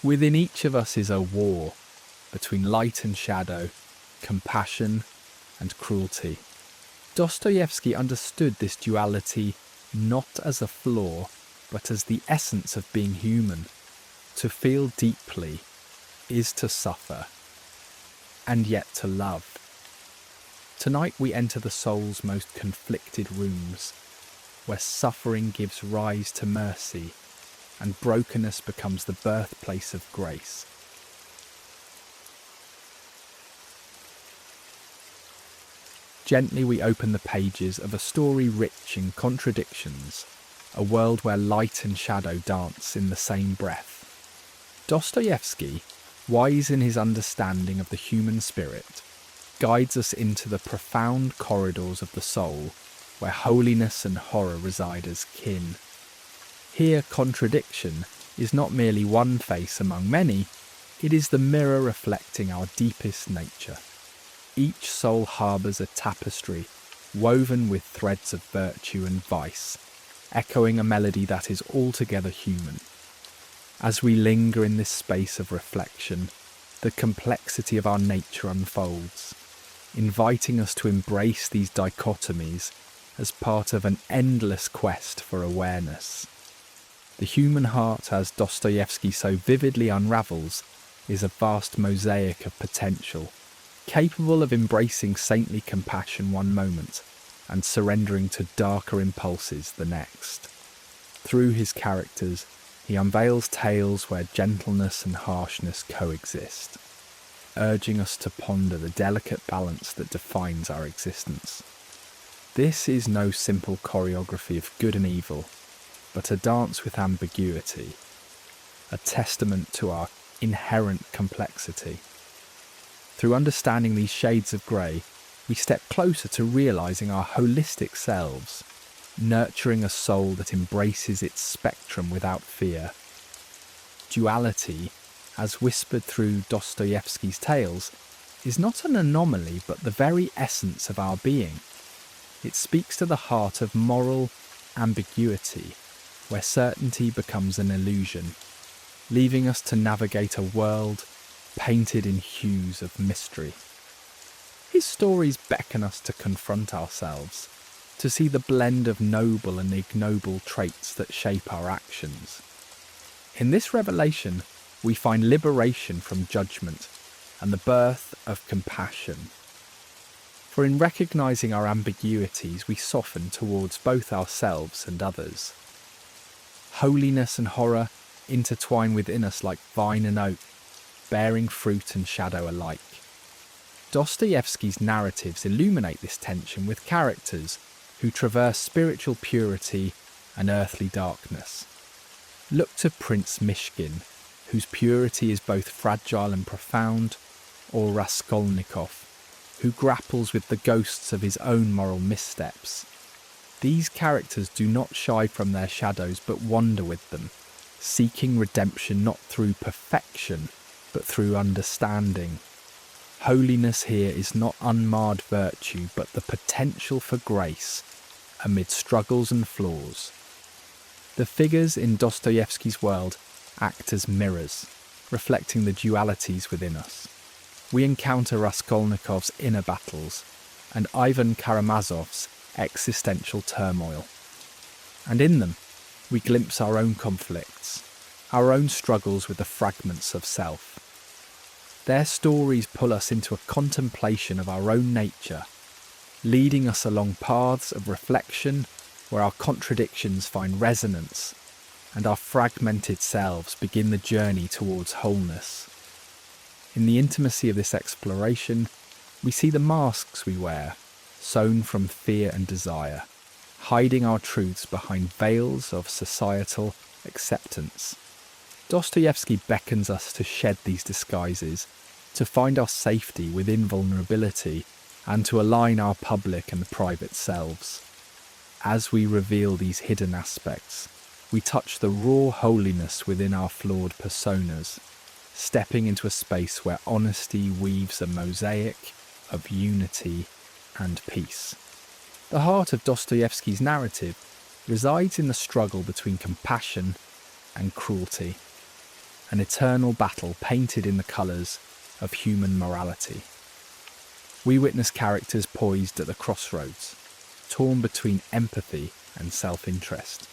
Within each of us is a war between light and shadow, compassion and cruelty. Dostoevsky understood this duality not as a flaw, but as the essence of being human. To feel deeply is to suffer, and yet to love. Tonight we enter the soul's most conflicted rooms, where suffering gives rise to mercy, and brokenness becomes the birthplace of grace. Gently we open the pages of a story rich in contradictions, a world where light and shadow dance in the same breath. Dostoevsky, wise in his understanding of the human spirit, guides us into the profound corridors of the soul, where holiness and horror reside as kin. Here, contradiction is not merely one face among many, it is the mirror reflecting our deepest nature. Each soul harbours a tapestry woven with threads of virtue and vice, echoing a melody that is altogether human. As we linger in this space of reflection, the complexity of our nature unfolds, inviting us to embrace these dichotomies as part of an endless quest for awareness. The human heart, as Dostoevsky so vividly unravels, is a vast mosaic of potential, capable of embracing saintly compassion one moment and surrendering to darker impulses the next. Through his characters, he unveils tales where gentleness and harshness coexist, urging us to ponder the delicate balance that defines our existence. This is no simple choreography of good and evil, but a dance with ambiguity, a testament to our inherent complexity. Through understanding these shades of grey, we step closer to realising our holistic selves, nurturing a soul that embraces its spectrum without fear. Duality, as whispered through Dostoevsky's tales, is not an anomaly but the very essence of our being. It speaks to the heart of moral ambiguity, where certainty becomes an illusion, leaving us to navigate a world painted in hues of mystery. His stories beckon us to confront ourselves, to see the blend of noble and ignoble traits that shape our actions. In this revelation, we find liberation from judgment and the birth of compassion. For in recognising our ambiguities, we soften towards both ourselves and others. Holiness and horror intertwine within us like vine and oak, bearing fruit and shadow alike. Dostoevsky's narratives illuminate this tension with characters who traverse spiritual purity and earthly darkness. Look to Prince Mishkin, whose purity is both fragile and profound, or Raskolnikov, who grapples with the ghosts of his own moral missteps. These characters do not shy from their shadows but wander with them, seeking redemption not through perfection but through understanding. Holiness here is not unmarred virtue but the potential for grace amid struggles and flaws. The figures in Dostoevsky's world act as mirrors, reflecting the dualities within us. We encounter Raskolnikov's inner battles and Ivan Karamazov's existential turmoil. And in them, we glimpse our own conflicts, our own struggles with the fragments of self. Their stories pull us into a contemplation of our own nature, leading us along paths of reflection where our contradictions find resonance and our fragmented selves begin the journey towards wholeness. In the intimacy of this exploration, we see the masks we wear, sewn from fear and desire, hiding our truths behind veils of societal acceptance. Dostoevsky beckons us to shed these disguises, to find our safety within vulnerability, and to align our public and private selves. As we reveal these hidden aspects, we touch the raw holiness within our flawed personas, stepping into a space where honesty weaves a mosaic of unity and peace. The heart of Dostoevsky's narrative resides in the struggle between compassion and cruelty, an eternal battle painted in the colours of human morality. We witness characters poised at the crossroads, torn between empathy and self-interest,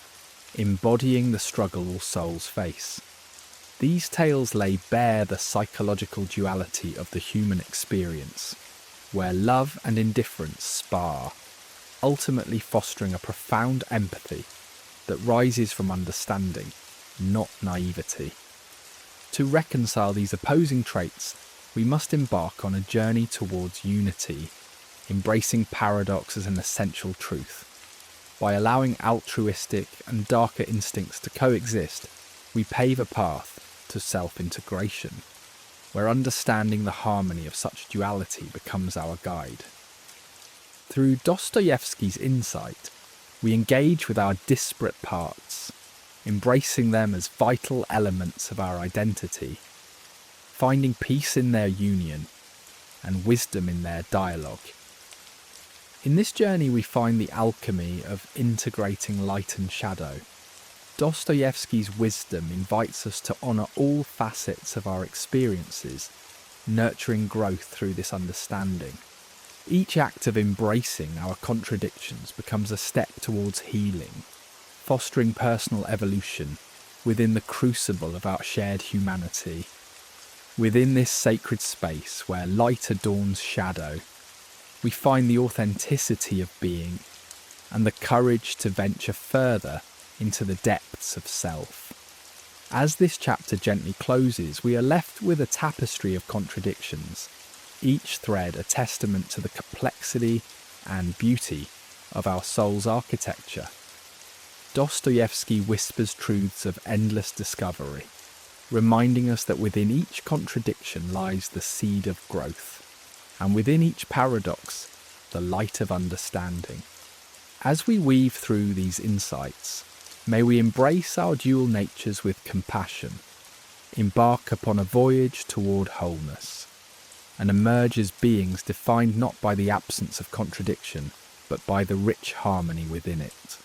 embodying the struggle all souls face. These tales lay bare the psychological duality of the human experience, where love and indifference spar, ultimately fostering a profound empathy that rises from understanding, not naivety. To reconcile these opposing traits, we must embark on a journey towards unity, embracing paradox as an essential truth. By allowing altruistic and darker instincts to coexist, we pave a path to self-integration, where understanding the harmony of such duality becomes our guide. Through Dostoevsky's insight, we engage with our disparate parts, embracing them as vital elements of our identity, finding peace in their union and wisdom in their dialogue. In this journey we find the alchemy of integrating light and shadow. Dostoevsky's wisdom invites us to honour all facets of our experiences, nurturing growth through this understanding. Each act of embracing our contradictions becomes a step towards healing, fostering personal evolution within the crucible of our shared humanity. Within this sacred space where light adorns shadow, we find the authenticity of being and the courage to venture further into the depths of self. As this chapter gently closes, we are left with a tapestry of contradictions, each thread a testament to the complexity and beauty of our soul's architecture. Dostoevsky whispers truths of endless discovery, reminding us that within each contradiction lies the seed of growth, and within each paradox, the light of understanding. As we weave through these insights, may we embrace our dual natures with compassion, embark upon a voyage toward wholeness, and emerge as beings defined not by the absence of contradiction, but by the rich harmony within it.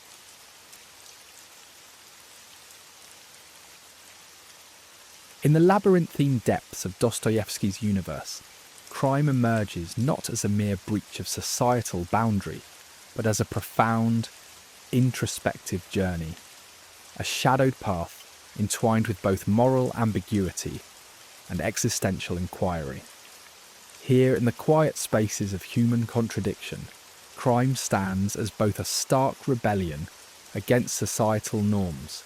In the labyrinthine depths of Dostoevsky's universe, crime emerges not as a mere breach of societal boundary, but as a profound, introspective journey, a shadowed path entwined with both moral ambiguity and existential inquiry. Here in the quiet spaces of human contradiction, crime stands as both a stark rebellion against societal norms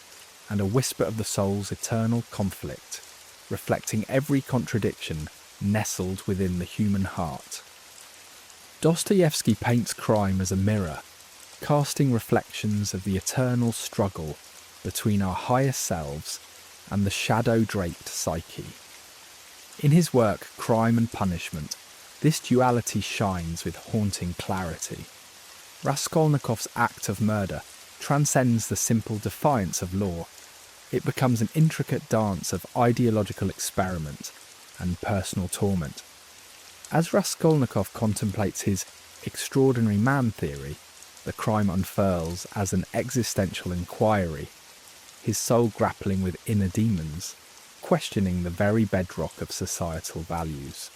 and a whisper of the soul's eternal conflict, reflecting every contradiction nestled within the human heart. Dostoevsky paints crime as a mirror, casting reflections of the eternal struggle between our higher selves and the shadow-draped psyche. In his work, Crime and Punishment, this duality shines with haunting clarity. Raskolnikov's act of murder transcends the simple defiance of law. It becomes an intricate dance of ideological experiment and personal torment. As Raskolnikov contemplates his extraordinary man theory, the crime unfurls as an existential inquiry, his soul grappling with inner demons, questioning the very bedrock of societal values.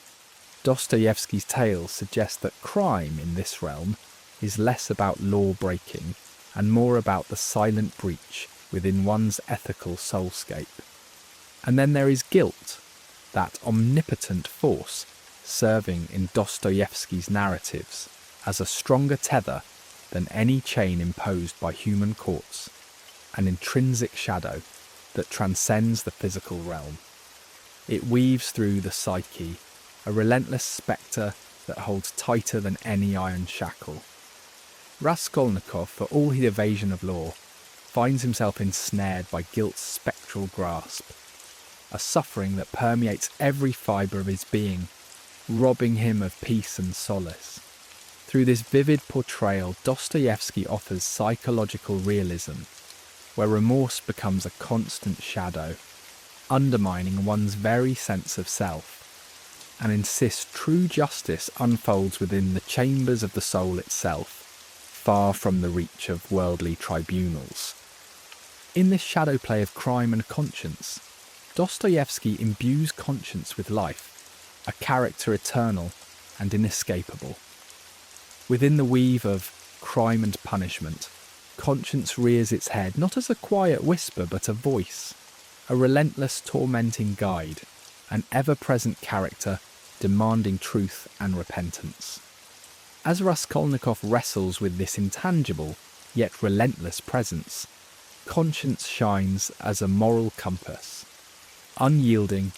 Dostoevsky's tales suggest that crime in this realm is less about law-breaking and more about the silent breach within one's ethical soulscape. And then there is guilt, that omnipotent force serving in Dostoevsky's narratives as a stronger tether than any chain imposed by human courts, an intrinsic shadow that transcends the physical realm. It weaves through the psyche, a relentless spectre that holds tighter than any iron shackle. Raskolnikov, for all his evasion of law, finds himself ensnared by guilt's spectral grasp, a suffering that permeates every fibre of his being, robbing him of peace and solace. Through this vivid portrayal, Dostoevsky offers psychological realism, where remorse becomes a constant shadow, undermining one's very sense of self, and insists true justice unfolds within the chambers of the soul itself, far from the reach of worldly tribunals. In this shadow play of crime and conscience, Dostoevsky imbues conscience with life, a character eternal and inescapable. Within the weave of crime and punishment, conscience rears its head not as a quiet whisper but a voice, a relentless tormenting guide, an ever-present character demanding truth and repentance. As Raskolnikov wrestles with this intangible yet relentless presence, conscience shines as a moral compass, unyielding,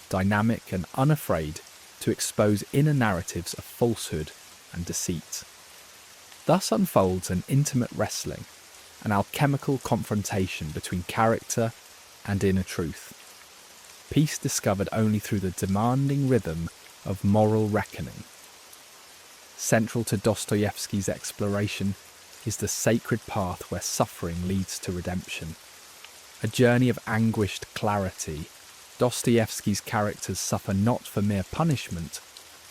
dynamic and unafraid to expose inner narratives of falsehood and deceit. Thus unfolds an intimate wrestling, an alchemical confrontation between character and inner truth. Peace discovered only through the demanding rhythm of moral reckoning. Central to Dostoevsky's exploration is the sacred path where suffering leads to redemption. A journey of anguished clarity, Dostoevsky's characters suffer not for mere punishment,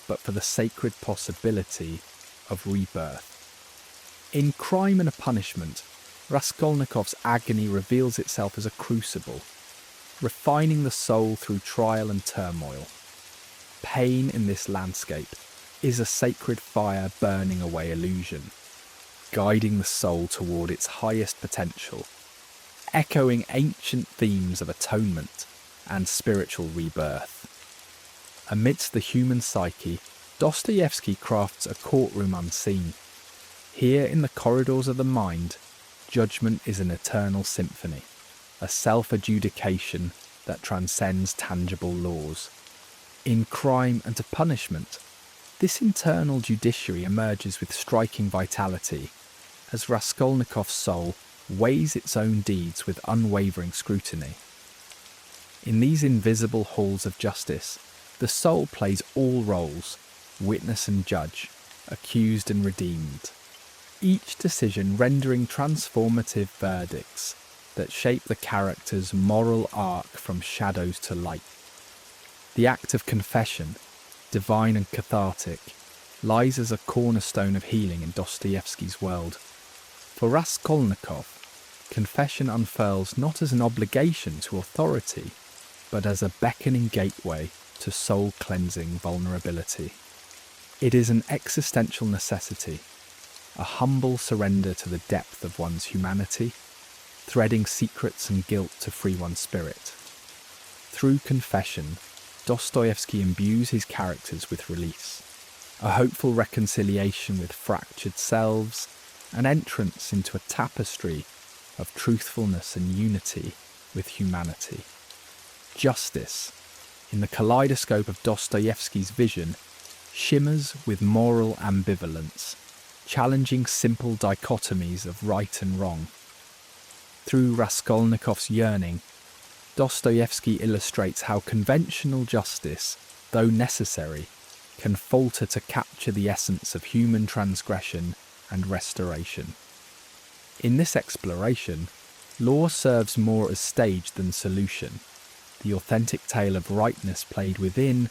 but for the sacred possibility of rebirth. In Crime and a Punishment, Raskolnikov's agony reveals itself as a crucible, refining the soul through trial and turmoil. Pain in this landscape is a sacred fire burning away illusion, guiding the soul toward its highest potential, echoing ancient themes of atonement and spiritual rebirth. Amidst the human psyche, Dostoevsky crafts a courtroom unseen. Here in the corridors of the mind, judgment is an eternal symphony, a self-adjudication that transcends tangible laws. In Crime and a Punishment, this internal judiciary emerges with striking vitality, as Raskolnikov's soul weighs its own deeds with unwavering scrutiny. In these invisible halls of justice, the soul plays all roles, witness and judge, accused and redeemed, each decision rendering transformative verdicts that shape the character's moral arc from shadows to light. The act of confession, divine and cathartic, lies as a cornerstone of healing in Dostoevsky's world. For Raskolnikov, confession unfurls not as an obligation to authority, but as a beckoning gateway to soul-cleansing vulnerability. It is an existential necessity, a humble surrender to the depth of one's humanity, threading secrets and guilt to free one's spirit. Through confession, Dostoevsky imbues his characters with release, a hopeful reconciliation with fractured selves, an entrance into a tapestry of truthfulness and unity with humanity. Justice, in the kaleidoscope of Dostoevsky's vision, shimmers with moral ambivalence, challenging simple dichotomies of right and wrong. Through Raskolnikov's yearning, Dostoevsky illustrates how conventional justice, though necessary, can falter to capture the essence of human transgression and restoration. In this exploration, law serves more as stage than solution, the authentic tale of rightness played within,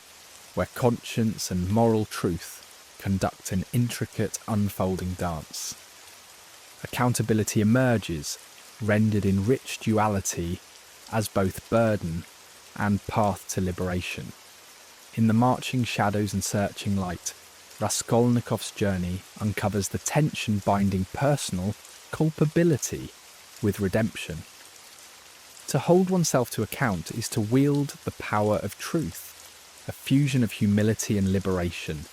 where conscience and moral truth conduct an intricate unfolding dance. Accountability emerges, rendered in rich duality as both burden and path to liberation. In the marching shadows and searching light, Raskolnikov's journey uncovers the tension binding personal culpability with redemption. To hold oneself to account is to wield the power of truth, a fusion of humility and liberation,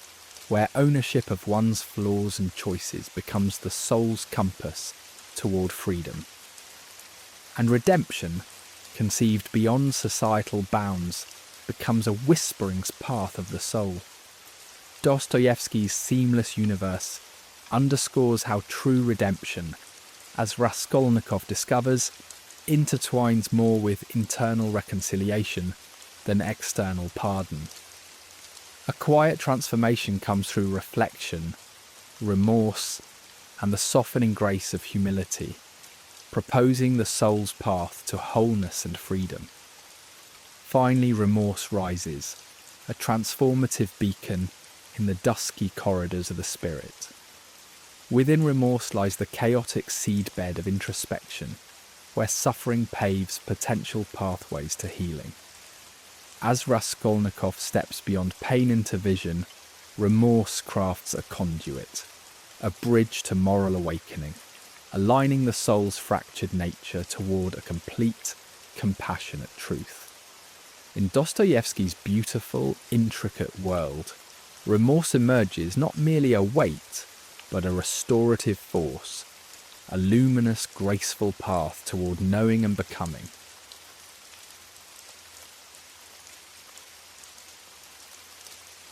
where ownership of one's flaws and choices becomes the soul's compass toward freedom. And redemption, conceived beyond societal bounds, becomes a whispering's path of the soul. Dostoevsky's seamless universe underscores how true redemption, as Raskolnikov discovers, intertwines more with internal reconciliation than external pardon. A quiet transformation comes through reflection, remorse, and the softening grace of humility, proposing the soul's path to wholeness and freedom. Finally, remorse rises, a transformative beacon in the dusky corridors of the spirit. Within remorse lies the chaotic seedbed of introspection, where suffering paves potential pathways to healing. As Raskolnikov steps beyond pain into vision, remorse crafts a conduit, a bridge to moral awakening, aligning the soul's fractured nature toward a complete, compassionate truth. In Dostoevsky's beautiful, intricate world, remorse emerges not merely a weight, but a restorative force, a luminous, graceful path toward knowing and becoming.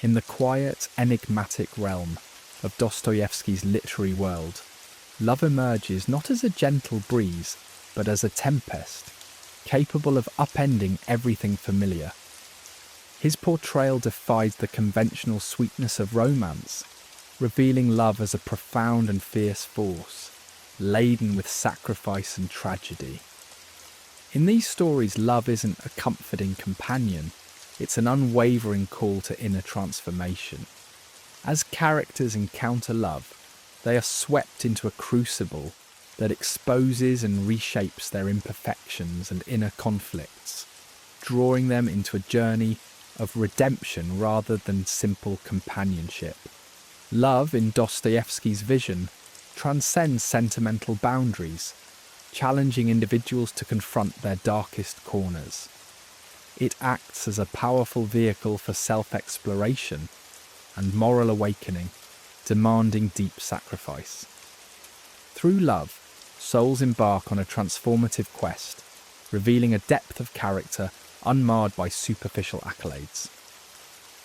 In the quiet, enigmatic realm of Dostoevsky's literary world, love emerges not as a gentle breeze, but as a tempest, capable of upending everything familiar. His portrayal defies the conventional sweetness of romance, revealing love as a profound and fierce force, laden with sacrifice and tragedy. In these stories, love isn't a comforting companion, it's an unwavering call to inner transformation. As characters encounter love, they are swept into a crucible that exposes and reshapes their imperfections and inner conflicts, drawing them into a journey of redemption rather than simple companionship. Love, in Dostoevsky's vision, transcends sentimental boundaries, challenging individuals to confront their darkest corners. It acts as a powerful vehicle for self-exploration and moral awakening, demanding deep sacrifice. Through love, souls embark on a transformative quest, revealing a depth of character unmarred by superficial accolades.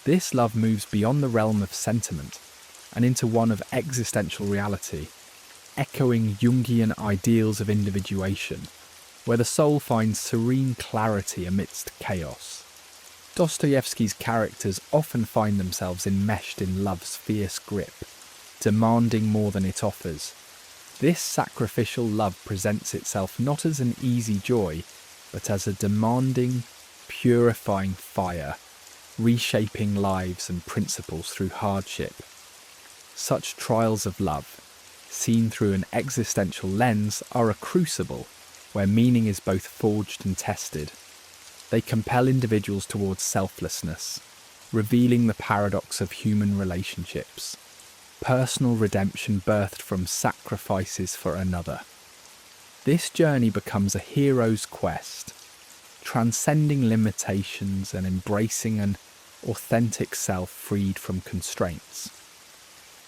This love moves beyond the realm of sentiment and into one of existential reality, echoing Jungian ideals of individuation, where the soul finds serene clarity amidst chaos. Dostoevsky's characters often find themselves enmeshed in love's fierce grip, demanding more than it offers. This sacrificial love presents itself not as an easy joy, but as a demanding, purifying fire, reshaping lives and principles through hardship. Such trials of love, seen through an existential lens, are a crucible where meaning is both forged and tested. They compel individuals towards selflessness, revealing the paradox of human relationships. Personal redemption birthed from sacrifices for another. This journey becomes a hero's quest, transcending limitations and embracing an authentic self freed from constraints.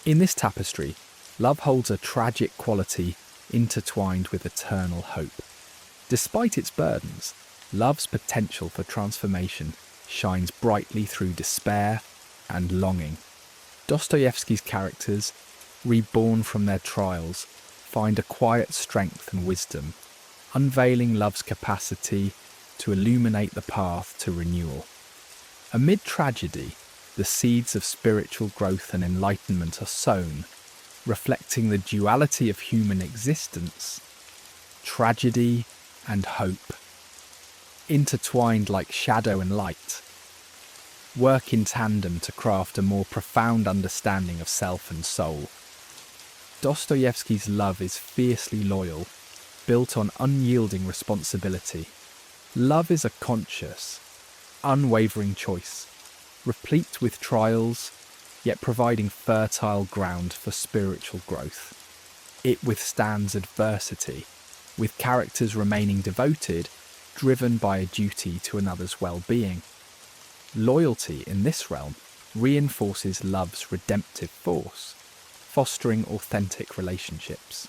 In this tapestry, love holds a tragic quality intertwined with eternal hope. Despite its burdens, love's potential for transformation shines brightly through despair and longing. Dostoevsky's characters, reborn from their trials, find a quiet strength and wisdom, unveiling love's capacity to illuminate the path to renewal. Amid tragedy, the seeds of spiritual growth and enlightenment are sown, reflecting the duality of human existence, tragedy and hope, intertwined like shadow and light, work in tandem to craft a more profound understanding of self and soul. Dostoevsky's love is fiercely loyal, built on unyielding responsibility. Love is a conscious, unwavering choice, replete with trials, yet providing fertile ground for spiritual growth. It withstands adversity, with characters remaining devoted, driven by a duty to another's well-being. Loyalty in this realm reinforces love's redemptive force, fostering authentic relationships.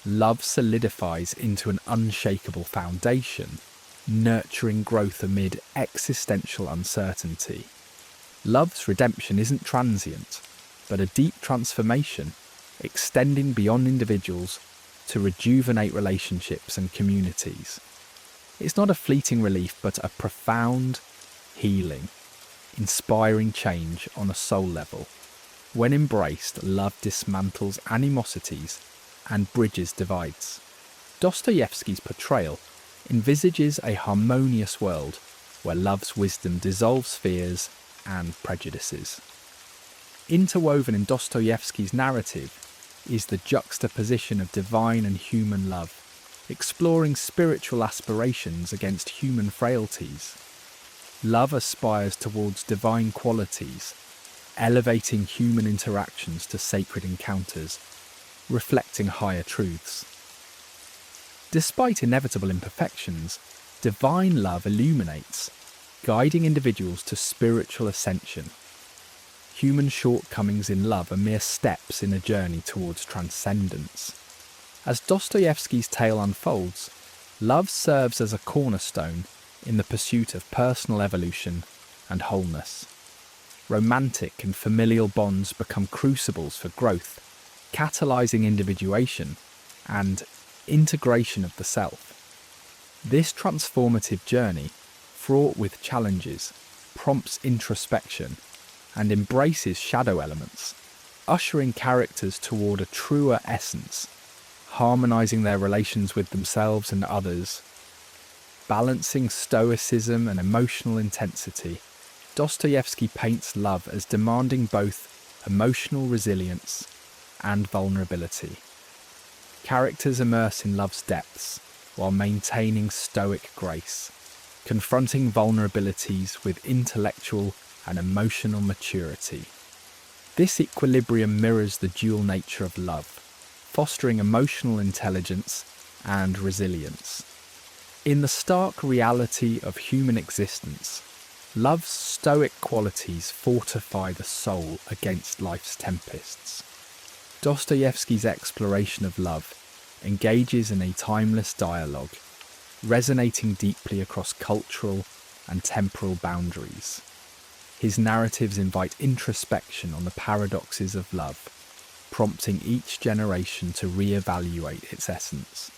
Love solidifies into an unshakable foundation, nurturing growth amid existential uncertainty. Love's redemption isn't transient, but a deep transformation, extending beyond individuals to rejuvenate relationships and communities. It's not a fleeting relief, but a profound healing, inspiring change on a soul level. When embraced, love dismantles animosities and bridges divides. Dostoevsky's portrayal envisages a harmonious world where love's wisdom dissolves fears and prejudices. Interwoven in Dostoevsky's narrative is the juxtaposition of divine and human love, exploring spiritual aspirations against human frailties. Love aspires towards divine qualities, elevating human interactions to sacred encounters, reflecting higher truths. Despite inevitable imperfections, divine love illuminates, guiding individuals to spiritual ascension. Human shortcomings in love are mere steps in a journey towards transcendence. As Dostoevsky's tale unfolds, love serves as a cornerstone in the pursuit of personal evolution and wholeness. Romantic and familial bonds become crucibles for growth, catalysing individuation and integration of the self. This transformative journey, fraught with challenges, prompts introspection and embraces shadow elements, ushering characters toward a truer essence, harmonising their relations with themselves and others. Balancing stoicism and emotional intensity, Dostoevsky paints love as demanding both emotional resilience and vulnerability. Characters immerse in love's depths while maintaining stoic grace, confronting vulnerabilities with intellectual and emotional maturity. This equilibrium mirrors the dual nature of love, fostering emotional intelligence and resilience. In the stark reality of human existence, love's stoic qualities fortify the soul against life's tempests. Dostoevsky's exploration of love engages in a timeless dialogue, resonating deeply across cultural and temporal boundaries. His narratives invite introspection on the paradoxes of love, prompting each generation to re-evaluate its essence.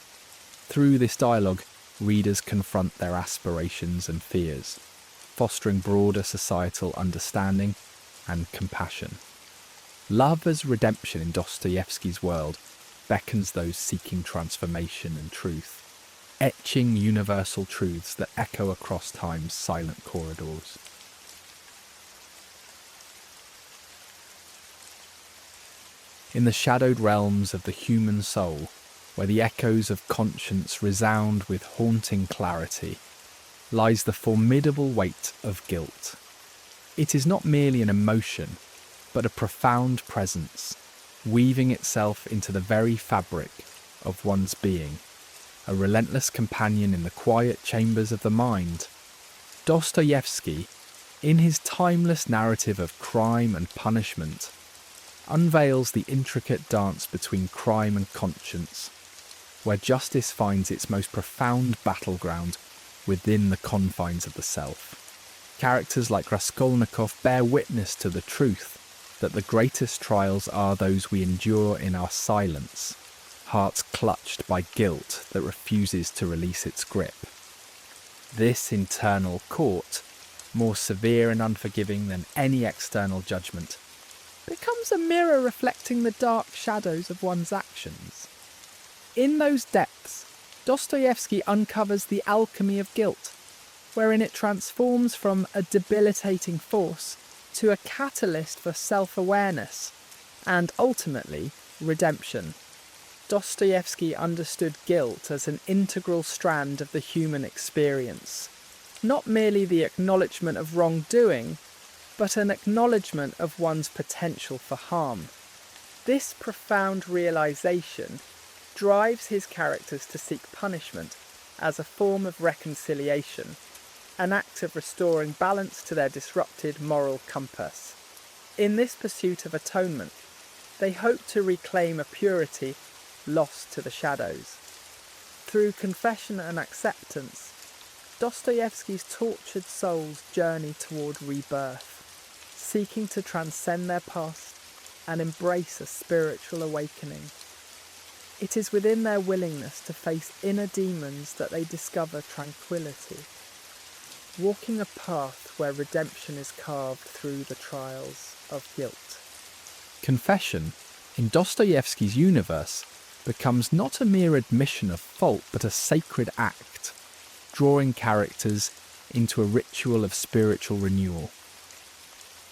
Through this dialogue, readers confront their aspirations and fears, fostering broader societal understanding and compassion. Love as redemption in Dostoevsky's world beckons those seeking transformation and truth, etching universal truths that echo across time's silent corridors. In the shadowed realms of the human soul, where the echoes of conscience resound with haunting clarity, lies the formidable weight of guilt. It is not merely an emotion, but a profound presence, weaving itself into the very fabric of one's being, a relentless companion in the quiet chambers of the mind. Dostoevsky, in his timeless narrative of crime and punishment, unveils the intricate dance between crime and conscience, where justice finds its most profound battleground within the confines of the self. Characters like Raskolnikov bear witness to the truth that the greatest trials are those we endure in our silence, hearts clutched by guilt that refuses to release its grip. This internal court, more severe and unforgiving than any external judgment, becomes a mirror reflecting the dark shadows of one's actions. In those depths, Dostoevsky uncovers the alchemy of guilt, wherein it transforms from a debilitating force to a catalyst for self-awareness and, ultimately, redemption. Dostoevsky understood guilt as an integral strand of the human experience, not merely the acknowledgement of wrongdoing, but an acknowledgement of one's potential for harm. This profound realization drives his characters to seek punishment as a form of reconciliation, an act of restoring balance to their disrupted moral compass. In this pursuit of atonement, they hope to reclaim a purity lost to the shadows. Through confession and acceptance, Dostoevsky's tortured souls journey toward rebirth, seeking to transcend their past and embrace a spiritual awakening. It is within their willingness to face inner demons that they discover tranquility, walking a path where redemption is carved through the trials of guilt. Confession, in Dostoevsky's universe, becomes not a mere admission of fault but a sacred act, drawing characters into a ritual of spiritual renewal.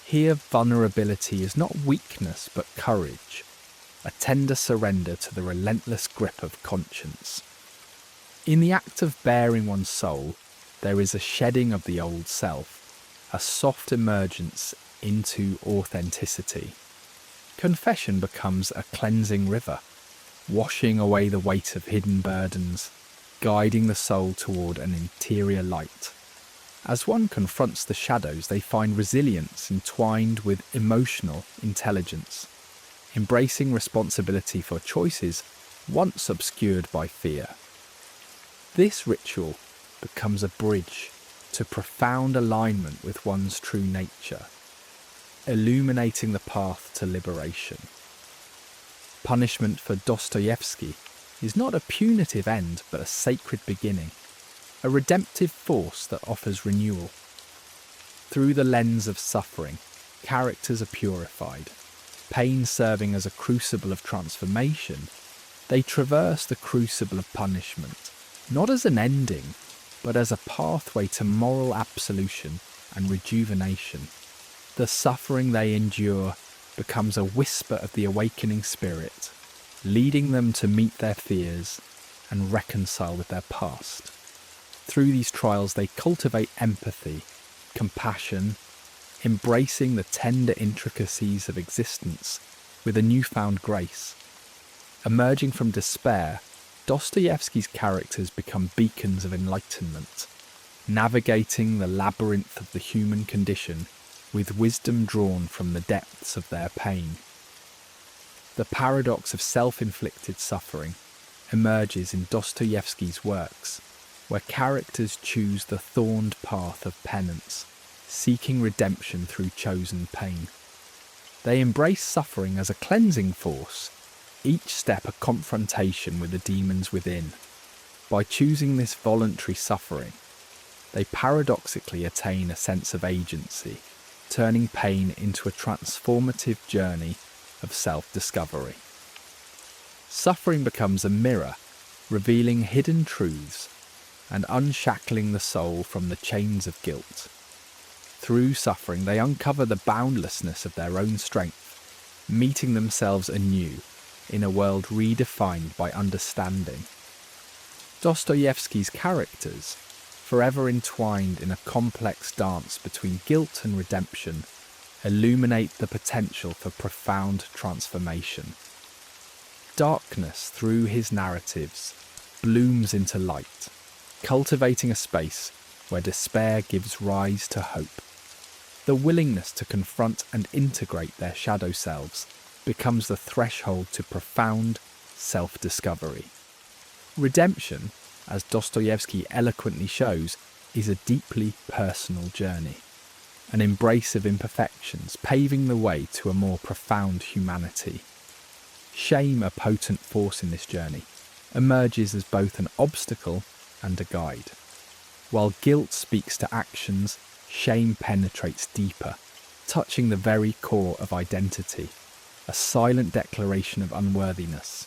Here, vulnerability is not weakness but courage, a tender surrender to the relentless grip of conscience. In the act of baring one's soul, there is a shedding of the old self, a soft emergence into authenticity. Confession becomes a cleansing river, washing away the weight of hidden burdens, guiding the soul toward an interior light. As one confronts the shadows, they find resilience entwined with emotional intelligence, embracing responsibility for choices once obscured by fear. This ritual becomes a bridge to profound alignment with one's true nature, illuminating the path to liberation. Punishment for Dostoevsky is not a punitive end but a sacred beginning, a redemptive force that offers renewal. Through the lens of suffering, characters are purified. Pain serving as a crucible of transformation, they traverse the crucible of punishment, not as an ending, but as a pathway to moral absolution and rejuvenation. The suffering they endure becomes a whisper of the awakening spirit, leading them to meet their fears and reconcile with their past. Through these trials, they cultivate empathy, compassion, embracing the tender intricacies of existence with a newfound grace. Emerging from despair, Dostoevsky's characters become beacons of enlightenment, navigating the labyrinth of the human condition with wisdom drawn from the depths of their pain. The paradox of self-inflicted suffering emerges in Dostoevsky's works, where characters choose the thorned path of penance, seeking redemption through chosen pain. They embrace suffering as a cleansing force, each step a confrontation with the demons within. By choosing this voluntary suffering, they paradoxically attain a sense of agency, turning pain into a transformative journey of self-discovery. Suffering becomes a mirror, revealing hidden truths and unshackling the soul from the chains of guilt. Through suffering, they uncover the boundlessness of their own strength, meeting themselves anew in a world redefined by understanding. Dostoevsky's characters, forever entwined in a complex dance between guilt and redemption, illuminate the potential for profound transformation. Darkness, through his narratives, blooms into light, cultivating a space where despair gives rise to hope. The willingness to confront and integrate their shadow selves becomes the threshold to profound self-discovery. Redemption, as Dostoevsky eloquently shows, is a deeply personal journey, an embrace of imperfections, paving the way to a more profound humanity. Shame, a potent force in this journey, emerges as both an obstacle and a guide. While guilt speaks to actions, shame penetrates deeper, touching the very core of identity, a silent declaration of unworthiness.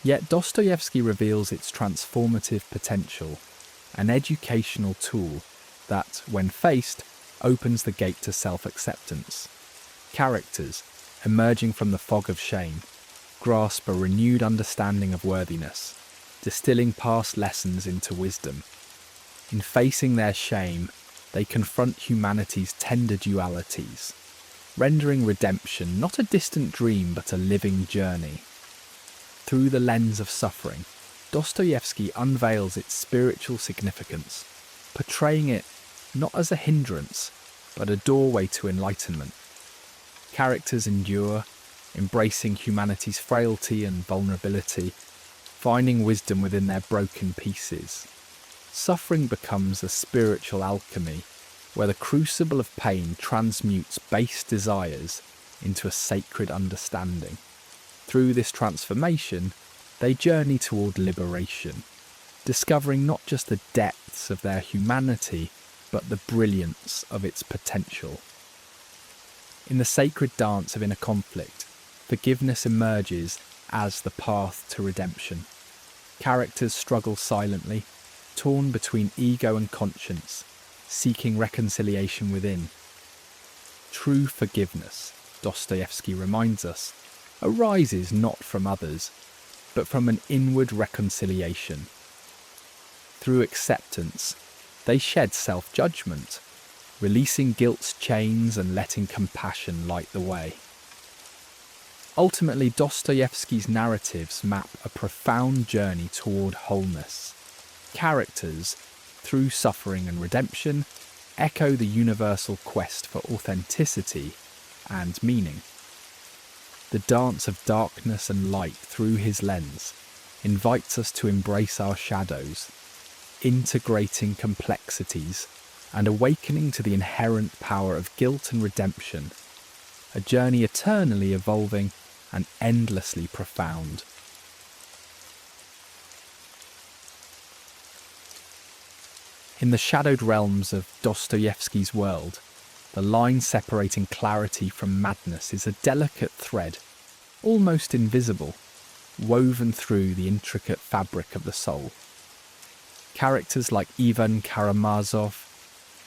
Yet Dostoevsky reveals its transformative potential, an educational tool that, when faced, opens the gate to self-acceptance. Characters, emerging from the fog of shame, grasp a renewed understanding of worthiness, distilling past lessons into wisdom. In facing their shame, they confront humanity's tender dualities, rendering redemption not a distant dream but a living journey. Through the lens of suffering, Dostoevsky unveils its spiritual significance, portraying it not as a hindrance, but a doorway to enlightenment. Characters endure, embracing humanity's frailty and vulnerability, finding wisdom within their broken pieces. Suffering becomes a spiritual alchemy, where the crucible of pain transmutes base desires into a sacred understanding. Through this transformation, they journey toward liberation, discovering not just the depths of their humanity, but the brilliance of its potential. In the sacred dance of inner conflict, forgiveness emerges as the path to redemption. Characters struggle silently, torn between ego and conscience, seeking reconciliation within. True forgiveness, Dostoevsky reminds us, arises not from others, but from an inward reconciliation. Through acceptance, they shed self-judgment, releasing guilt's chains and letting compassion light the way. Ultimately, Dostoevsky's narratives map a profound journey toward wholeness. Characters, through suffering and redemption, echo the universal quest for authenticity and meaning. The dance of darkness and light through his lens invites us to embrace our shadows, integrating complexities and awakening to the inherent power of guilt and redemption, a journey eternally evolving and endlessly profound. In the shadowed realms of Dostoevsky's world, the line separating clarity from madness is a delicate thread, almost invisible, woven through the intricate fabric of the soul. Characters like Ivan Karamazov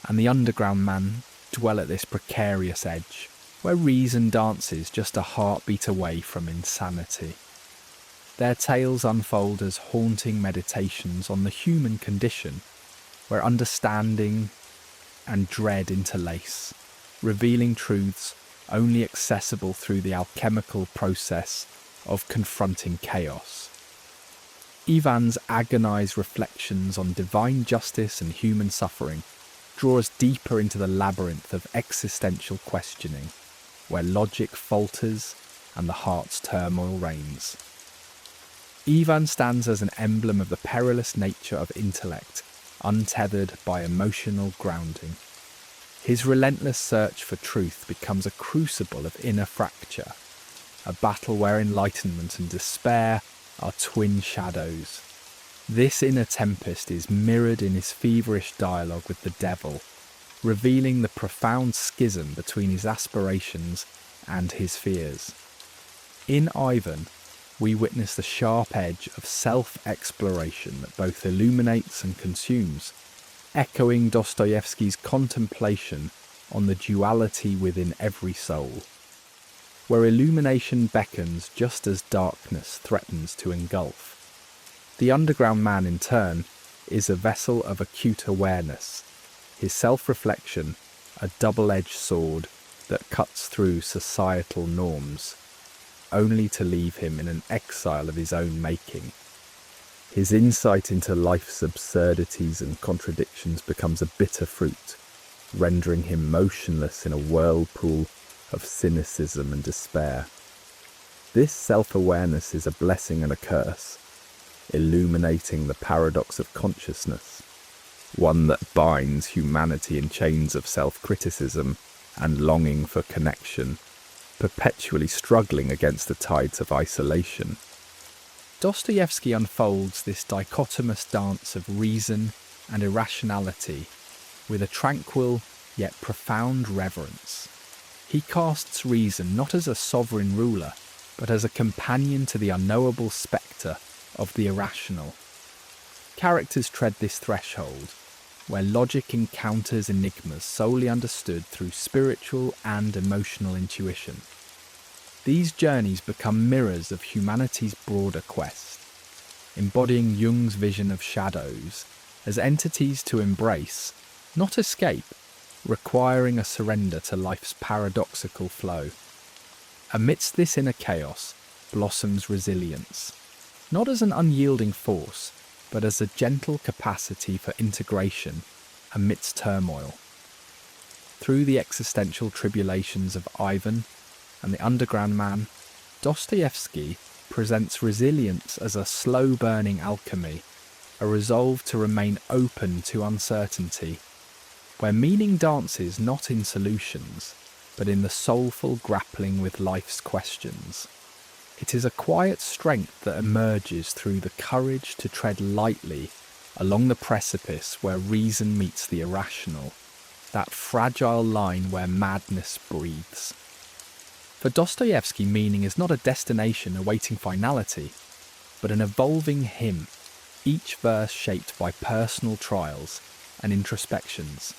and the Underground Man dwell at this precarious edge, where reason dances just a heartbeat away from insanity. Their tales unfold as haunting meditations on the human condition, where understanding and dread interlace, revealing truths only accessible through the alchemical process of confronting chaos. Ivan's agonized reflections on divine justice and human suffering draw us deeper into the labyrinth of existential questioning, where logic falters and the heart's turmoil reigns. Ivan stands as an emblem of the perilous nature of intellect, untethered by emotional grounding. His relentless search for truth becomes a crucible of inner fracture, a battle where enlightenment and despair are twin shadows. This inner tempest is mirrored in his feverish dialogue with the devil, revealing the profound schism between his aspirations and his fears. In Ivan, we witness the sharp edge of self-exploration that both illuminates and consumes, echoing Dostoevsky's contemplation on the duality within every soul, where illumination beckons just as darkness threatens to engulf. The Underground Man, in turn, is a vessel of acute awareness, his self-reflection a double-edged sword that cuts through societal norms, only to leave him in an exile of his own making. His insight into life's absurdities and contradictions becomes a bitter fruit, rendering him motionless in a whirlpool of cynicism and despair. This self-awareness is a blessing and a curse, illuminating the paradox of consciousness, one that binds humanity in chains of self-criticism and longing for connection, perpetually struggling against the tides of isolation. Dostoevsky unfolds this dichotomous dance of reason and irrationality with a tranquil yet profound reverence. He casts reason not as a sovereign ruler, but as a companion to the unknowable spectre of the irrational. Characters tread this threshold, where logic encounters enigmas solely understood through spiritual and emotional intuition. These journeys become mirrors of humanity's broader quest, embodying Jung's vision of shadows as entities to embrace, not escape, requiring a surrender to life's paradoxical flow. Amidst this inner chaos blossoms resilience, not as an unyielding force, but as a gentle capacity for integration amidst turmoil. Through the existential tribulations of Ivan and the Underground Man, Dostoevsky presents resilience as a slow-burning alchemy, a resolve to remain open to uncertainty, where meaning dances not in solutions, but in the soulful grappling with life's questions. It is a quiet strength that emerges through the courage to tread lightly along the precipice where reason meets the irrational, that fragile line where madness breathes. For Dostoevsky, meaning is not a destination awaiting finality, but an evolving hymn, each verse shaped by personal trials and introspections.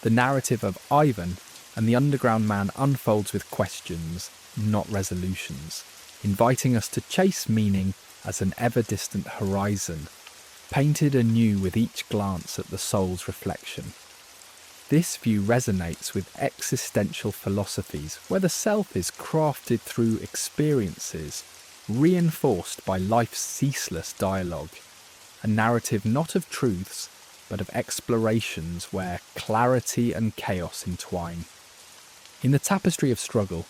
The narrative of Ivan and the Underground Man unfolds with questions, not resolutions, inviting us to chase meaning as an ever-distant horizon, painted anew with each glance at the soul's reflection. This view resonates with existential philosophies where the self is crafted through experiences, reinforced by life's ceaseless dialogue, a narrative not of truths, but of explorations where clarity and chaos entwine. In the tapestry of struggle,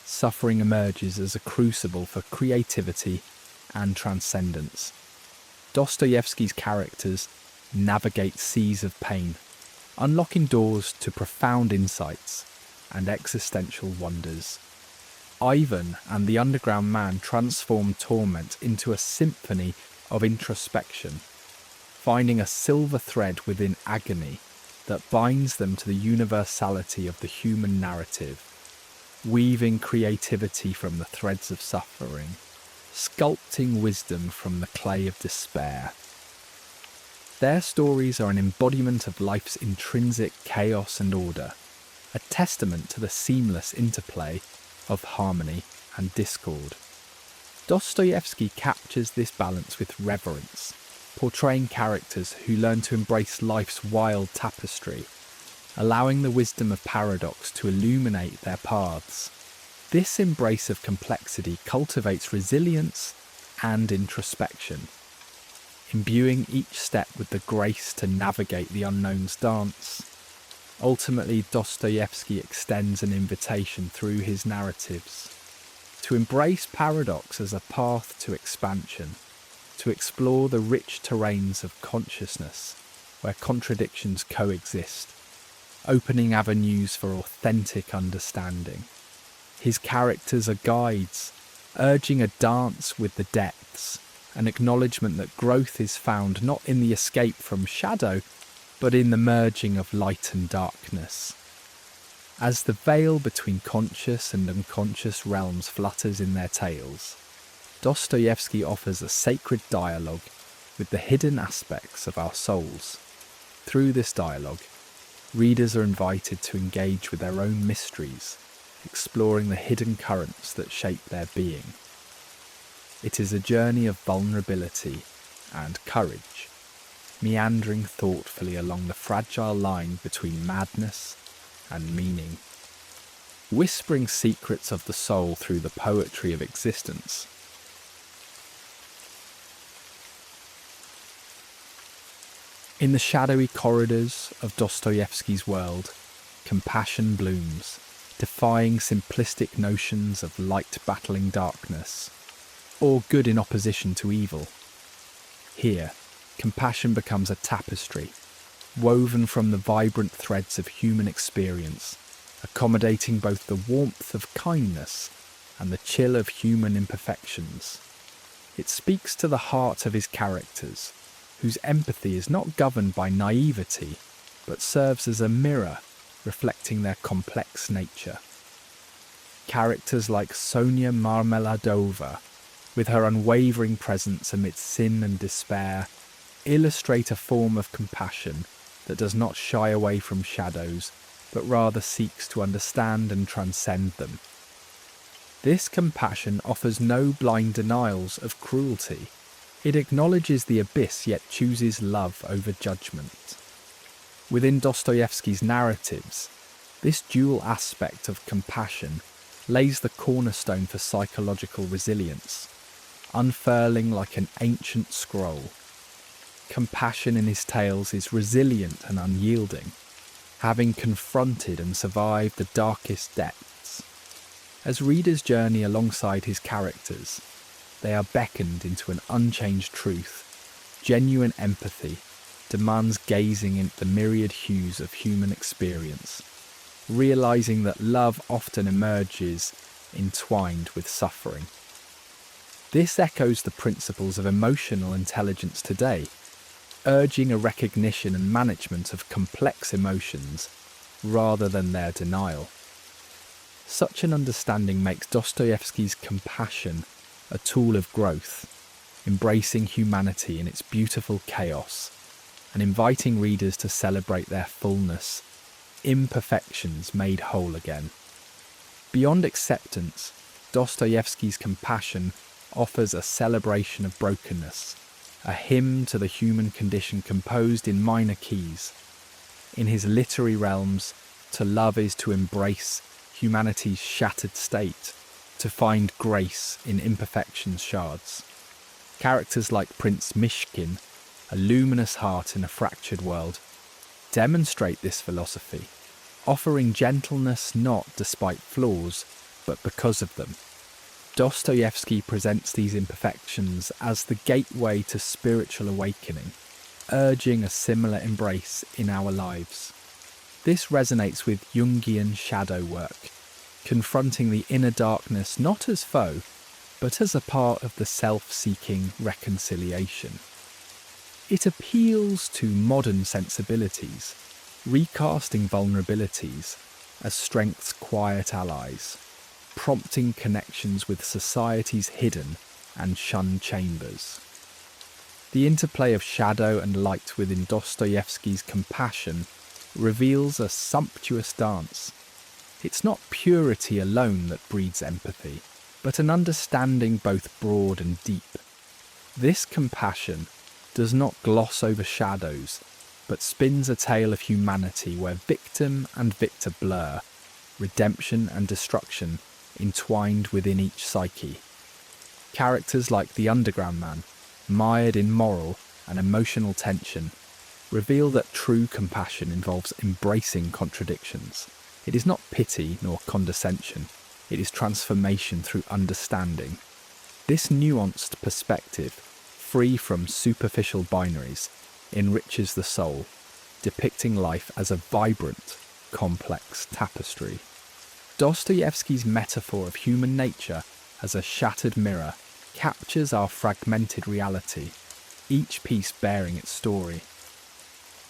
suffering emerges as a crucible for creativity and transcendence. Dostoevsky's characters navigate seas of pain, unlocking doors to profound insights and existential wonders. Ivan and the underground man transform torment into a symphony of introspection, finding a silver thread within agony that binds them to the universality of the human narrative, weaving creativity from the threads of suffering, sculpting wisdom from the clay of despair. Their stories are an embodiment of life's intrinsic chaos and order, a testament to the seamless interplay of harmony and discord. Dostoevsky captures this balance with reverence, portraying characters who learn to embrace life's wild tapestry, allowing the wisdom of paradox to illuminate their paths. This embrace of complexity cultivates resilience and introspection, imbuing each step with the grace to navigate the unknown's dance. Ultimately, Dostoevsky extends an invitation through his narratives to embrace paradox as a path to expansion, to explore the rich terrains of consciousness where contradictions coexist, opening avenues for authentic understanding. His characters are guides, urging a dance with the depths, an acknowledgement that growth is found not in the escape from shadow, but in the merging of light and darkness. As the veil between conscious and unconscious realms flutters in their tales, Dostoevsky offers a sacred dialogue with the hidden aspects of our souls. Through this dialogue, readers are invited to engage with their own mysteries, exploring the hidden currents that shape their being. It is a journey of vulnerability and courage, meandering thoughtfully along the fragile line between madness and meaning, whispering secrets of the soul through the poetry of existence. In the shadowy corridors of Dostoevsky's world, compassion blooms, defying simplistic notions of light battling darkness, or good in opposition to evil. Here, compassion becomes a tapestry, woven from the vibrant threads of human experience, accommodating both the warmth of kindness and the chill of human imperfections. It speaks to the heart of his characters, whose empathy is not governed by naivety, but serves as a mirror reflecting their complex nature. Characters like Sonia Marmeladova, with her unwavering presence amidst sin and despair, illustrate a form of compassion that does not shy away from shadows, but rather seeks to understand and transcend them. This compassion offers no blind denials of cruelty. It acknowledges the abyss yet chooses love over judgment. Within Dostoevsky's narratives, this dual aspect of compassion lays the cornerstone for psychological resilience, unfurling like an ancient scroll. Compassion in his tales is resilient and unyielding, having confronted and survived the darkest depths. As readers journey alongside his characters, they are beckoned into an unchanged truth. Genuine empathy demands gazing into the myriad hues of human experience, realizing that love often emerges entwined with suffering. This echoes the principles of emotional intelligence today, urging a recognition and management of complex emotions rather than their denial. Such an understanding makes Dostoevsky's compassion a tool of growth, embracing humanity in its beautiful chaos and inviting readers to celebrate their fullness, imperfections made whole again. Beyond acceptance, Dostoevsky's compassion offers a celebration of brokenness, a hymn to the human condition composed in minor keys. In his literary realms, to love is to embrace humanity's shattered state, to find grace in imperfection's shards. Characters like Prince Mishkin, a luminous heart in a fractured world, demonstrate this philosophy, offering gentleness not despite flaws, but because of them. Dostoevsky presents these imperfections as the gateway to spiritual awakening, urging a similar embrace in our lives. This resonates with Jungian shadow work, confronting the inner darkness not as foe, but as a part of the self-seeking reconciliation. It appeals to modern sensibilities, recasting vulnerabilities as strength's quiet allies, prompting connections with society's hidden and shunned chambers. The interplay of shadow and light within Dostoevsky's compassion reveals a sumptuous dance. It's not purity alone that breeds empathy, but an understanding both broad and deep. This compassion does not gloss over shadows, but spins a tale of humanity where victim and victor blur, redemption and destruction entwined within each psyche. Characters like the Underground Man, mired in moral and emotional tension, reveal that true compassion involves embracing contradictions. It is not pity nor condescension, it is transformation through understanding. This nuanced perspective, free from superficial binaries, enriches the soul, depicting life as a vibrant, complex tapestry. Dostoevsky's metaphor of human nature as a shattered mirror captures our fragmented reality, each piece bearing its story.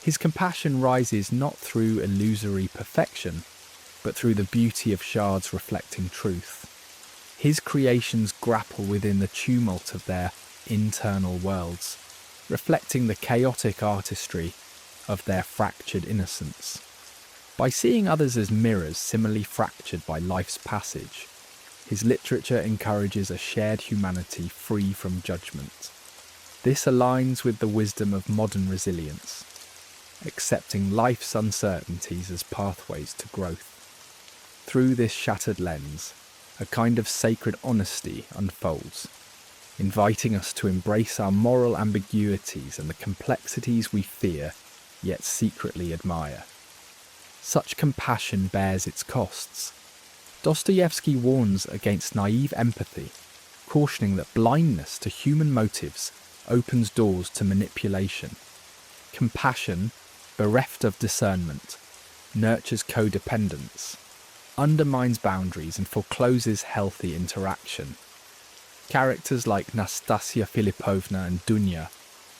His compassion rises not through illusory perfection, but through the beauty of shards reflecting truth. His creations grapple within the tumult of their internal worlds, reflecting the chaotic artistry of their fractured innocence. By seeing others as mirrors similarly fractured by life's passage, his literature encourages a shared humanity free from judgment. This aligns with the wisdom of modern resilience, accepting life's uncertainties as pathways to growth. Through this shattered lens, a kind of sacred honesty unfolds, inviting us to embrace our moral ambiguities and the complexities we fear, yet secretly admire. Such compassion bears its costs. Dostoevsky warns against naive empathy, cautioning that blindness to human motives opens doors to manipulation. Compassion, bereft of discernment, nurtures codependence, undermines boundaries and forecloses healthy interaction. Characters like Nastasia Filipovna and Dunya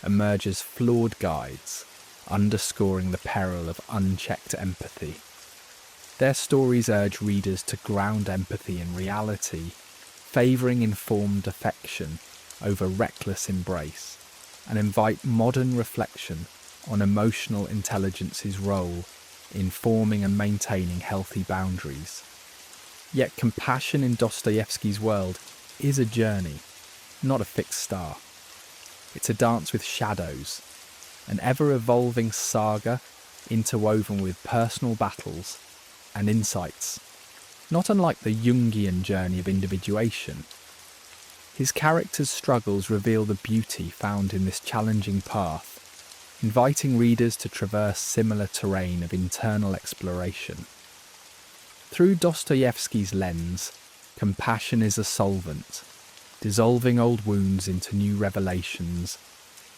emerge as flawed guides, underscoring the peril of unchecked empathy. Their stories urge readers to ground empathy in reality, favouring informed affection over reckless embrace, and invite modern reflection on emotional intelligence's role in forming and maintaining healthy boundaries. Yet compassion in Dostoevsky's world is a journey, not a fixed star. It's a dance with shadows, an ever-evolving saga interwoven with personal battles and insights, not unlike the Jungian journey of individuation. His characters' struggles reveal the beauty found in this challenging path, inviting readers to traverse similar terrain of internal exploration. Through Dostoevsky's lens, compassion is a solvent, dissolving old wounds into new revelations,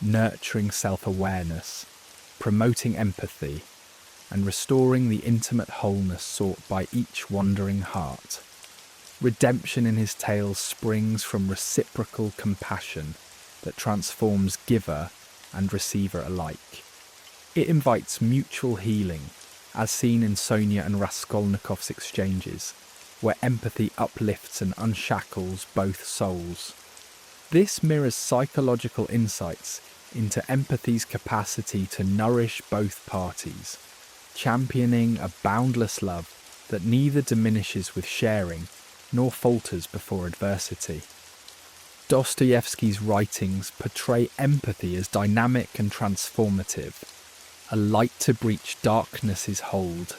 nurturing self-awareness, promoting empathy, and restoring the intimate wholeness sought by each wandering heart. Redemption in his tales springs from reciprocal compassion that transforms giver and receiver alike. It invites mutual healing, as seen in Sonia and Raskolnikov's exchanges, where empathy uplifts and unshackles both souls. This mirrors psychological insights into empathy's capacity to nourish both parties, championing a boundless love that neither diminishes with sharing nor falters before adversity. Dostoevsky's writings portray empathy as dynamic and transformative, a light to breach darkness's hold.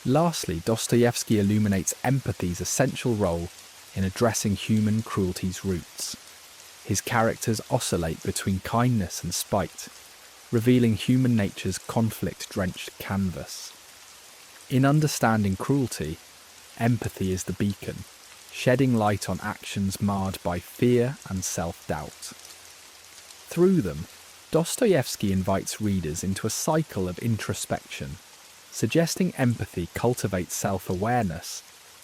Lastly, Dostoevsky illuminates empathy's essential role in addressing human cruelty's roots. His characters oscillate between kindness and spite, revealing human nature's conflict-drenched canvas. In understanding cruelty, empathy is the beacon, shedding light on actions marred by fear and self-doubt. Through them, Dostoevsky invites readers into a cycle of introspection, suggesting empathy cultivates self-awareness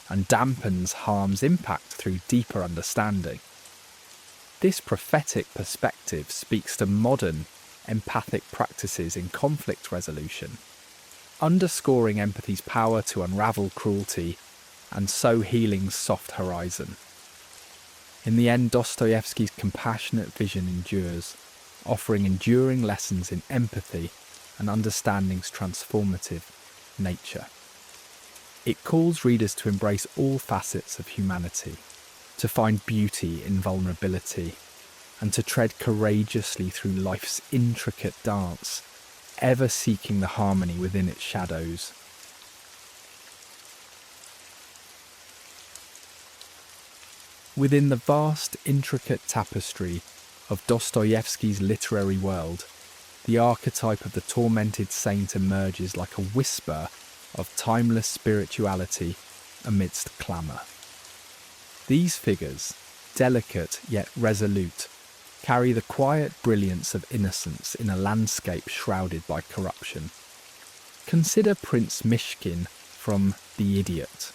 and dampens harm's impact through deeper understanding. This prophetic perspective speaks to modern, empathic practices in conflict resolution, underscoring empathy's power to unravel cruelty and sow healing's soft horizon. In the end, Dostoevsky's compassionate vision endures, offering enduring lessons in empathy and understanding's transformative nature. It calls readers to embrace all facets of humanity, to find beauty in vulnerability, and to tread courageously through life's intricate dance, ever seeking the harmony within its shadows. Within the vast, intricate tapestry of Dostoevsky's literary world, the archetype of the tormented saint emerges like a whisper of timeless spirituality amidst clamour. These figures, delicate yet resolute, carry the quiet brilliance of innocence in a landscape shrouded by corruption. Consider Prince Mishkin from The Idiot,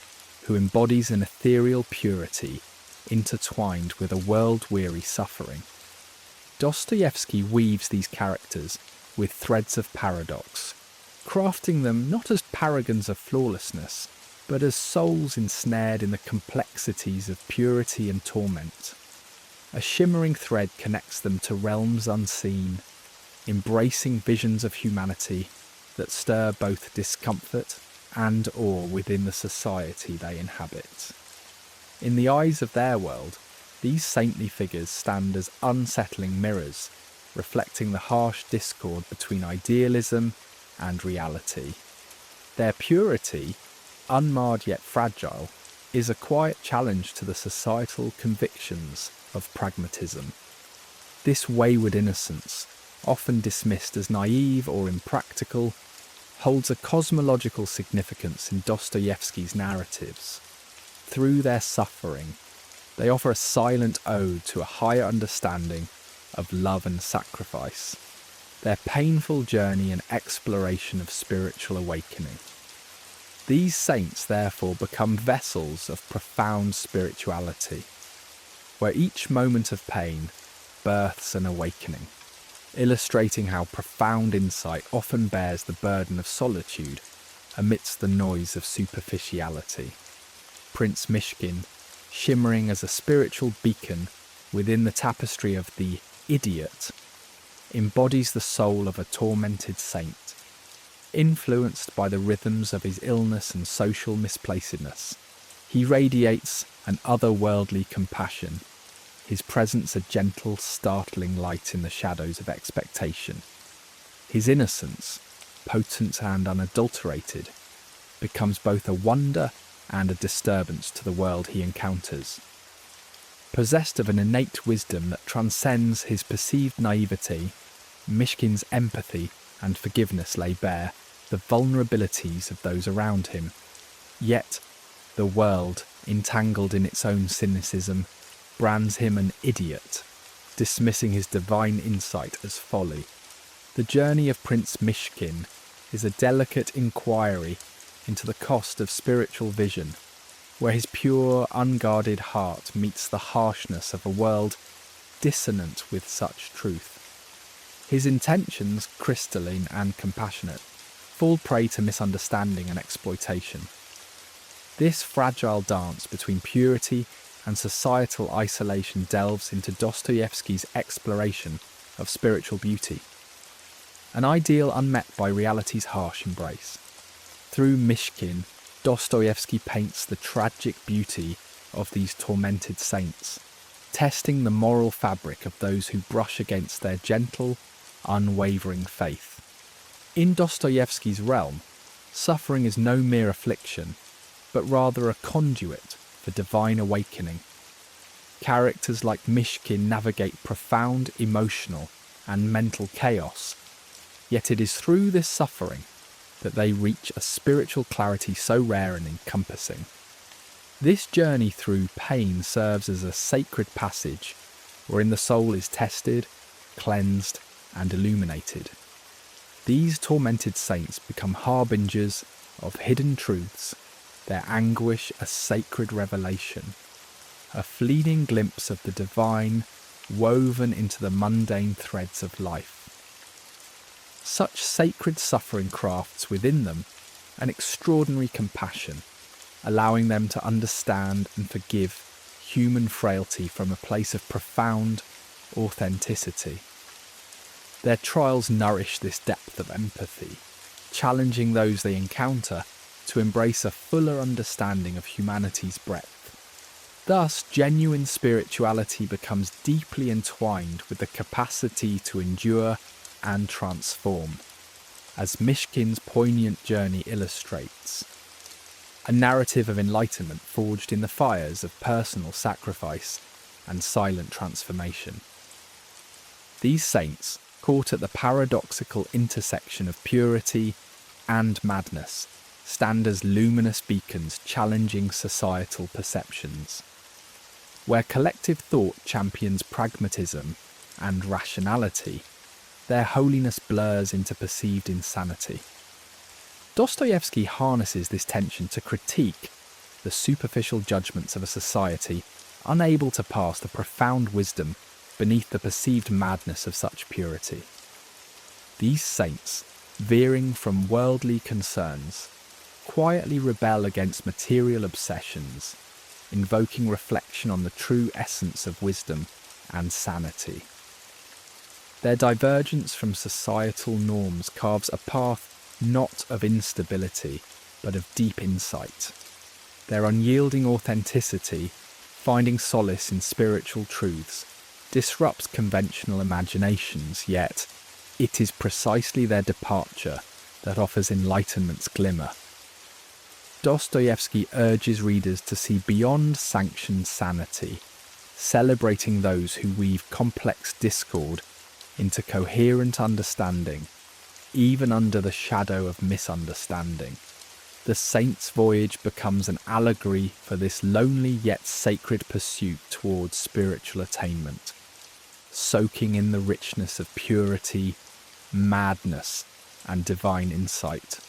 who embodies an ethereal purity intertwined with a world-weary suffering. Dostoevsky weaves these characters with threads of paradox, crafting them not as paragons of flawlessness, but as souls ensnared in the complexities of purity and torment. A shimmering thread connects them to realms unseen, embracing visions of humanity that stir both discomfort and awe within the society they inhabit. In the eyes of their world, these saintly figures stand as unsettling mirrors, reflecting the harsh discord between idealism and reality. Their purity, unmarred yet fragile, is a quiet challenge to the societal convictions of pragmatism. This wayward innocence, often dismissed as naive or impractical, holds a cosmological significance in Dostoevsky's narratives. Through their suffering, they offer a silent ode to a higher understanding of love and sacrifice, their painful journey and exploration of spiritual awakening. These saints therefore become vessels of profound spirituality, where each moment of pain births an awakening, illustrating how profound insight often bears the burden of solitude amidst the noise of superficiality. Prince Mishkin, shimmering as a spiritual beacon within the tapestry of The Idiot, embodies the soul of a tormented saint, influenced by the rhythms of his illness and social misplacedness. He radiates an otherworldly compassion, his presence a gentle, startling light in the shadows of expectation. His innocence, potent and unadulterated, becomes both a wonder and a disturbance to the world he encounters. Possessed of an innate wisdom that transcends his perceived naivety, Mishkin's empathy and forgiveness lay bare the vulnerabilities of those around him. Yet, the world, entangled in its own cynicism, brands him an idiot, dismissing his divine insight as folly. The journey of Prince Mishkin is a delicate inquiry into the cost of spiritual vision, where his pure, unguarded heart meets the harshness of a world dissonant with such truth. His intentions, crystalline and compassionate, fall prey to misunderstanding and exploitation. This fragile dance between purity and societal isolation delves into Dostoevsky's exploration of spiritual beauty, an ideal unmet by reality's harsh embrace. Through Mishkin, Dostoevsky paints the tragic beauty of these tormented saints, testing the moral fabric of those who brush against their gentle, unwavering faith. In Dostoevsky's realm, suffering is no mere affliction, but rather a conduit for divine awakening. Characters like Mishkin navigate profound emotional and mental chaos, yet it is through this suffering that they reach a spiritual clarity so rare and encompassing. This journey through pain serves as a sacred passage wherein the soul is tested, cleansed, and illuminated. These tormented saints become harbingers of hidden truths, their anguish a sacred revelation, a fleeting glimpse of the divine woven into the mundane threads of life. Such sacred suffering crafts within them an extraordinary compassion, allowing them to understand and forgive human frailty from a place of profound authenticity. Their trials nourish this depth of empathy, challenging those they encounter to embrace a fuller understanding of humanity's breadth. Thus, genuine spirituality becomes deeply entwined with the capacity to endure and transform, as Mishkin's poignant journey illustrates. A narrative of enlightenment forged in the fires of personal sacrifice and silent transformation. These saints, caught at the paradoxical intersection of purity and madness, stand as luminous beacons challenging societal perceptions. Where collective thought champions pragmatism and rationality, their holiness blurs into perceived insanity. Dostoevsky harnesses this tension to critique the superficial judgments of a society unable to pass the profound wisdom beneath the perceived madness of such purity. These saints, veering from worldly concerns, quietly rebel against material obsessions, invoking reflection on the true essence of wisdom and sanity. Their divergence from societal norms carves a path not of instability, but of deep insight. Their unyielding authenticity, finding solace in spiritual truths, disrupts conventional imaginations, yet it is precisely their departure that offers enlightenment's glimmer. Dostoevsky urges readers to see beyond sanctioned sanity, celebrating those who weave complex discord into coherent understanding, even under the shadow of misunderstanding. The saint's voyage becomes an allegory for this lonely yet sacred pursuit towards spiritual attainment, soaking in the richness of purity, madness, and divine insight.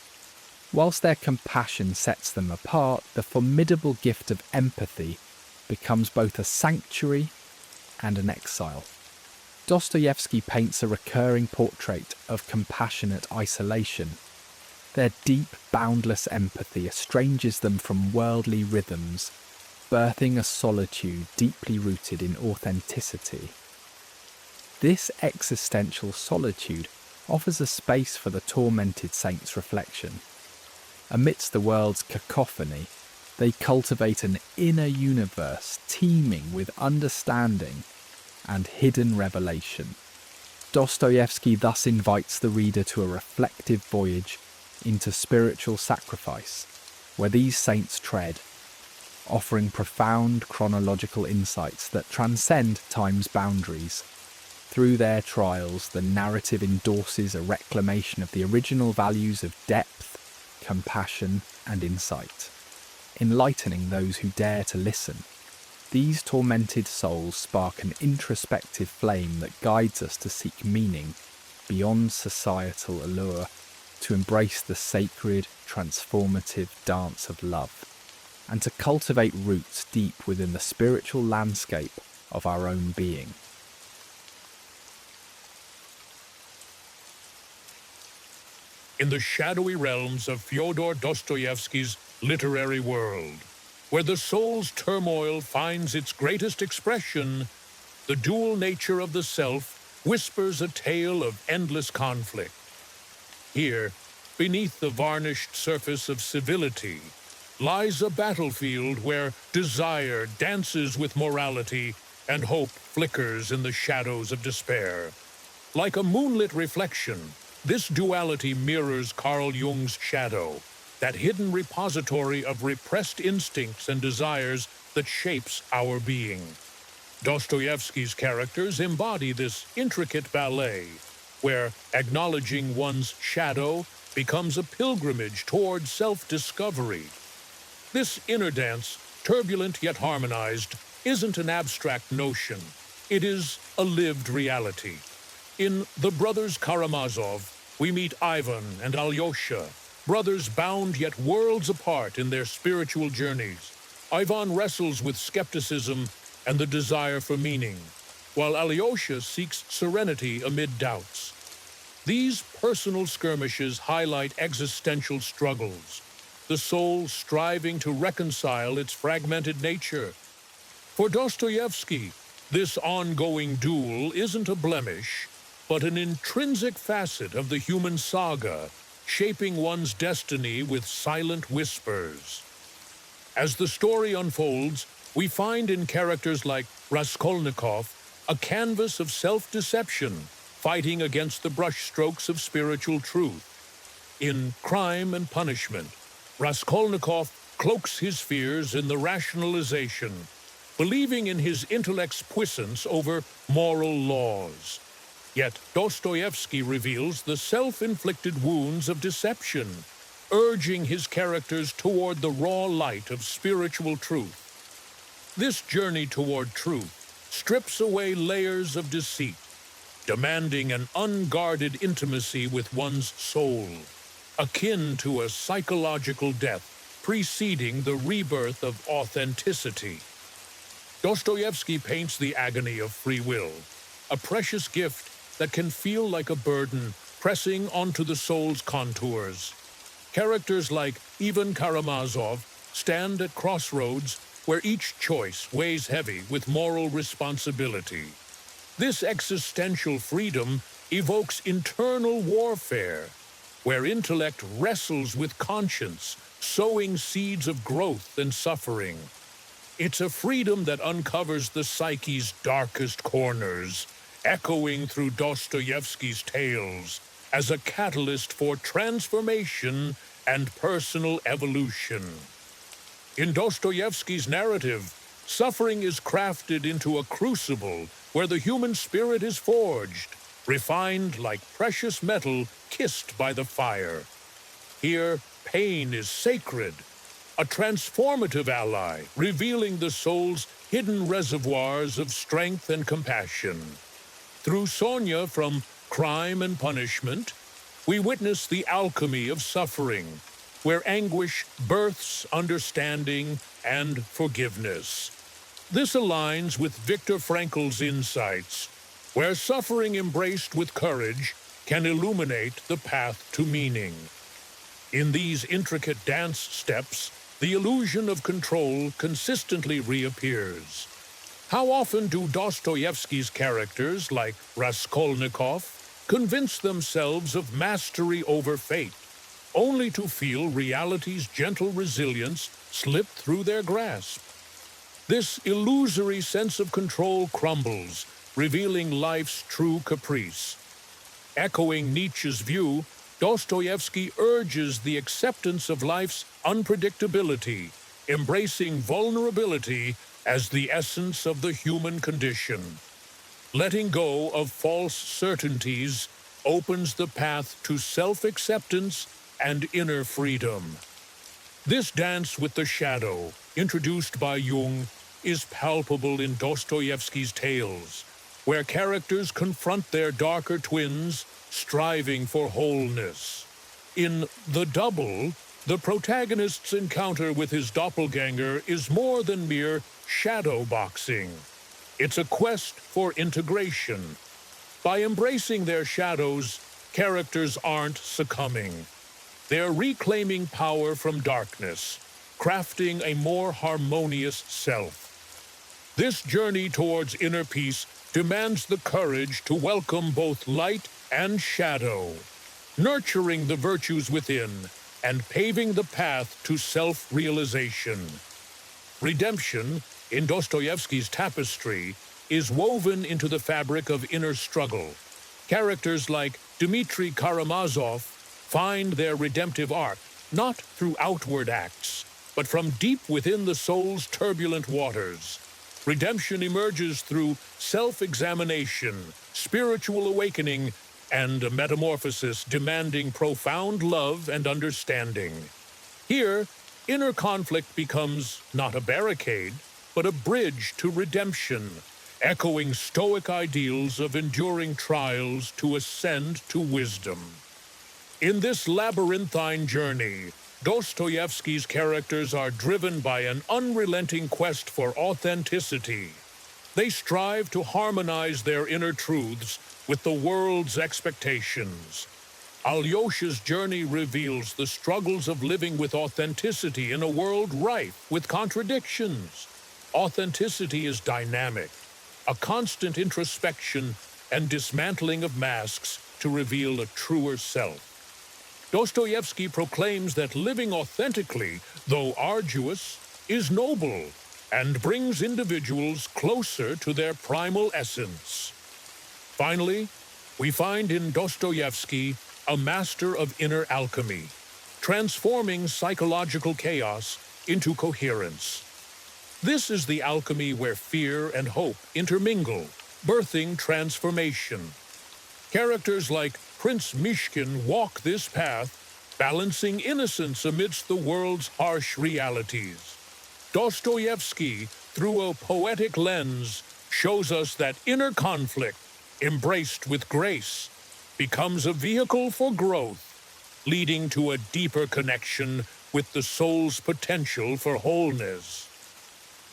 Whilst their compassion sets them apart, the formidable gift of empathy becomes both a sanctuary and an exile. Dostoevsky paints a recurring portrait of compassionate isolation. Their deep, boundless empathy estranges them from worldly rhythms, birthing a solitude deeply rooted in authenticity. This existential solitude offers a space for the tormented saint's reflection. Amidst the world's cacophony, they cultivate an inner universe teeming with understanding and hidden revelation. Dostoevsky thus invites the reader to a reflective voyage into spiritual sacrifice, where these saints tread, offering profound chronological insights that transcend time's boundaries. Through their trials, the narrative endorses a reclamation of the original values of depth, compassion, and insight, enlightening those who dare to listen. These tormented souls spark an introspective flame that guides us to seek meaning beyond societal allure, to embrace the sacred, transformative dance of love, and to cultivate roots deep within the spiritual landscape of our own being. In the shadowy realms of Fyodor Dostoevsky's literary world, where the soul's turmoil finds its greatest expression, the dual nature of the self whispers a tale of endless conflict. Here, beneath the varnished surface of civility, lies a battlefield where desire dances with morality and hope flickers in the shadows of despair. Like a moonlit reflection, This duality mirrors Carl Jung's shadow, that hidden repository of repressed instincts and desires that shapes our being. Dostoevsky's characters embody this intricate ballet, where acknowledging one's shadow becomes a pilgrimage toward self-discovery. This inner dance, turbulent yet harmonized, isn't an abstract notion. It is a lived reality. In The Brothers Karamazov, we meet Ivan and Alyosha, brothers bound yet worlds apart in their spiritual journeys. Ivan wrestles with skepticism and the desire for meaning, while Alyosha seeks serenity amid doubts. These personal skirmishes highlight existential struggles, the soul striving to reconcile its fragmented nature. For Dostoevsky, this ongoing duel isn't a blemish, but an intrinsic facet of the human saga, shaping one's destiny with silent whispers. As the story unfolds, we find in characters like Raskolnikov a canvas of self-deception, fighting against the brushstrokes of spiritual truth. In Crime and Punishment, Raskolnikov cloaks his fears in the rationalization, believing in his intellect's puissance over moral laws. Yet Dostoevsky reveals the self-inflicted wounds of deception, urging his characters toward the raw light of spiritual truth. This journey toward truth strips away layers of deceit, demanding an unguarded intimacy with one's soul, akin to a psychological death preceding the rebirth of authenticity. Dostoevsky paints the agony of free will, a precious gift that can feel like a burden pressing onto the soul's contours. Characters like Ivan Karamazov stand at crossroads where each choice weighs heavy with moral responsibility. This existential freedom evokes internal warfare, where intellect wrestles with conscience, sowing seeds of growth and suffering. It's a freedom that uncovers the psyche's darkest corners, echoing through Dostoevsky's tales as a catalyst for transformation and personal evolution. In Dostoevsky's narrative, suffering is crafted into a crucible where the human spirit is forged, refined like precious metal kissed by the fire. Here, pain is sacred, a transformative ally, revealing the soul's hidden reservoirs of strength and compassion. Through Sonia from Crime and Punishment, we witness the alchemy of suffering, where anguish births understanding and forgiveness. This aligns with Viktor Frankl's insights, where suffering embraced with courage can illuminate the path to meaning. In these intricate dance steps, the illusion of control consistently reappears. How often do Dostoevsky's characters, like Raskolnikov, convince themselves of mastery over fate, only to feel reality's gentle resilience slip through their grasp? This illusory sense of control crumbles, revealing life's true caprice. Echoing Nietzsche's view, Dostoevsky urges the acceptance of life's unpredictability, embracing vulnerability as the essence of the human condition. Letting go of false certainties opens the path to self-acceptance and inner freedom. This dance with the shadow, introduced by Jung, is palpable in Dostoevsky's tales, where characters confront their darker twins, striving for wholeness. In The Double, the protagonist's encounter with his doppelganger is more than mere shadow boxing. It's a quest for integration. By embracing their shadows, characters aren't succumbing. They're reclaiming power from darkness, crafting a more harmonious self. This journey towards inner peace demands the courage to welcome both light and shadow, nurturing the virtues within and paving the path to self-realization. Redemption, in Dostoevsky's tapestry, is woven into the fabric of inner struggle. Characters like Dmitry Karamazov find their redemptive arc not through outward acts, but from deep within the soul's turbulent waters. Redemption emerges through self-examination, spiritual awakening, and a metamorphosis demanding profound love and understanding. Here, inner conflict becomes not a barricade, but a bridge to redemption, echoing Stoic ideals of enduring trials to ascend to wisdom. In this labyrinthine journey, Dostoevsky's characters are driven by an unrelenting quest for authenticity. They strive to harmonize their inner truths with the world's expectations. Alyosha's journey reveals the struggles of living with authenticity in a world rife with contradictions. Authenticity is dynamic, a constant introspection and dismantling of masks to reveal a truer self. Dostoevsky proclaims that living authentically, though arduous, is noble and brings individuals closer to their primal essence. Finally, we find in Dostoevsky a master of inner alchemy, transforming psychological chaos into coherence. This is the alchemy where fear and hope intermingle, birthing transformation. Characters like Prince Mishkin walk this path, balancing innocence amidst the world's harsh realities. Dostoevsky, through a poetic lens, shows us that inner conflict, embraced with grace, becomes a vehicle for growth, leading to a deeper connection with the soul's potential for wholeness.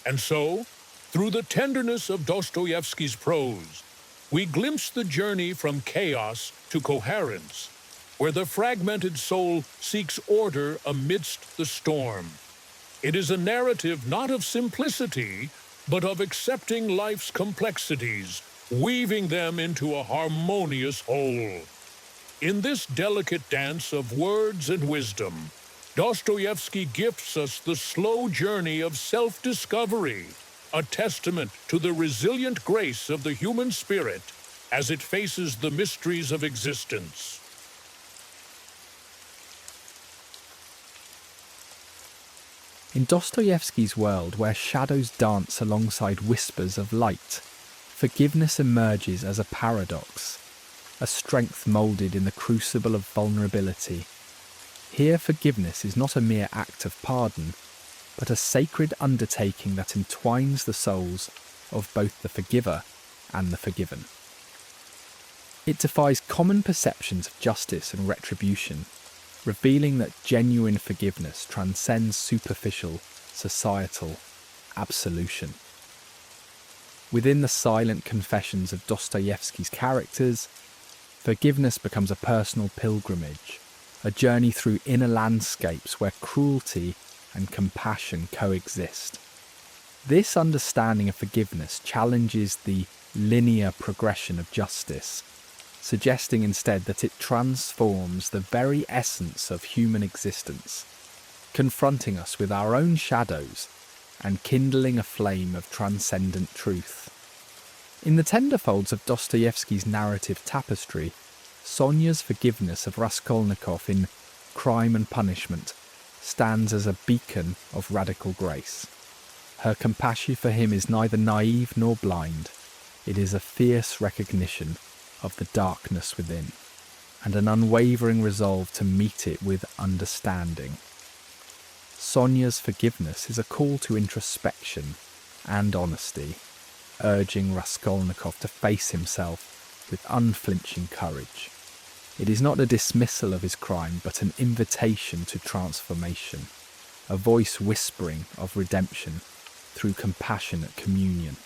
And so, through the tenderness of Dostoevsky's prose, we glimpse the journey from chaos to coherence, where the fragmented soul seeks order amidst the storm. It is a narrative not of simplicity, but of accepting life's complexities, weaving them into a harmonious whole. In this delicate dance of words and wisdom, Dostoevsky gifts us the slow journey of self-discovery, a testament to the resilient grace of the human spirit as it faces the mysteries of existence. In Dostoevsky's world, where shadows dance alongside whispers of light, forgiveness emerges as a paradox, a strength moulded in the crucible of vulnerability. Here, forgiveness is not a mere act of pardon, but a sacred undertaking that entwines the souls of both the forgiver and the forgiven. It defies common perceptions of justice and retribution, revealing that genuine forgiveness transcends superficial, societal absolution. Within the silent confessions of Dostoevsky's characters, forgiveness becomes a personal pilgrimage, a journey through inner landscapes where cruelty and compassion coexist. This understanding of forgiveness challenges the linear progression of justice, suggesting instead that it transforms the very essence of human existence, confronting us with our own shadows and kindling a flame of transcendent truth. In the tender folds of Dostoevsky's narrative tapestry, Sonia's forgiveness of Raskolnikov in Crime and Punishment stands as a beacon of radical grace. Her compassion for him is neither naive nor blind. It is a fierce recognition of the darkness within, and an unwavering resolve to meet it with understanding. Sonia's forgiveness is a call to introspection and honesty, urging Raskolnikov to face himself with unflinching courage. It is not a dismissal of his crime, but an invitation to transformation, a voice whispering of redemption through compassionate communion.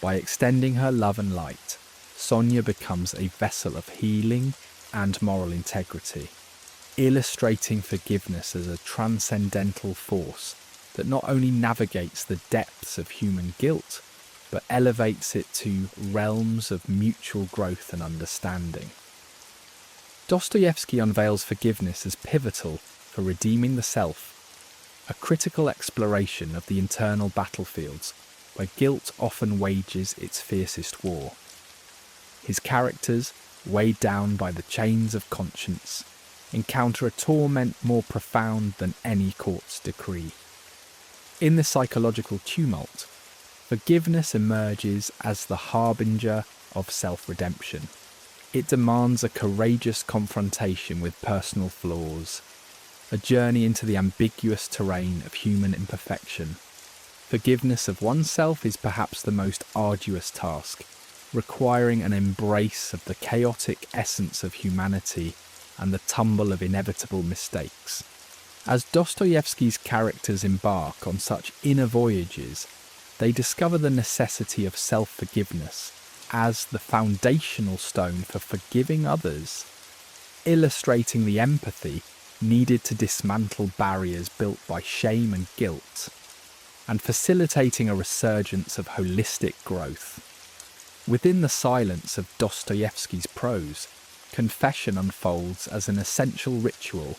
By extending her love and light, Sonia becomes a vessel of healing and moral integrity, illustrating forgiveness as a transcendental force that not only navigates the depths of human guilt, but elevates it to realms of mutual growth and understanding. Dostoevsky unveils forgiveness as pivotal for redeeming the self, a critical exploration of the internal battlefields where guilt often wages its fiercest war. His characters, weighed down by the chains of conscience, encounter a torment more profound than any court's decree. In the psychological tumult, forgiveness emerges as the harbinger of self-redemption. It demands a courageous confrontation with personal flaws, a journey into the ambiguous terrain of human imperfection. Forgiveness of oneself is perhaps the most arduous task, requiring an embrace of the chaotic essence of humanity and the tumble of inevitable mistakes. As Dostoevsky's characters embark on such inner voyages, they discover the necessity of self-forgiveness as the foundational stone for forgiving others, illustrating the empathy needed to dismantle barriers built by shame and guilt, and facilitating a resurgence of holistic growth. Within the silence of Dostoevsky's prose, confession unfolds as an essential ritual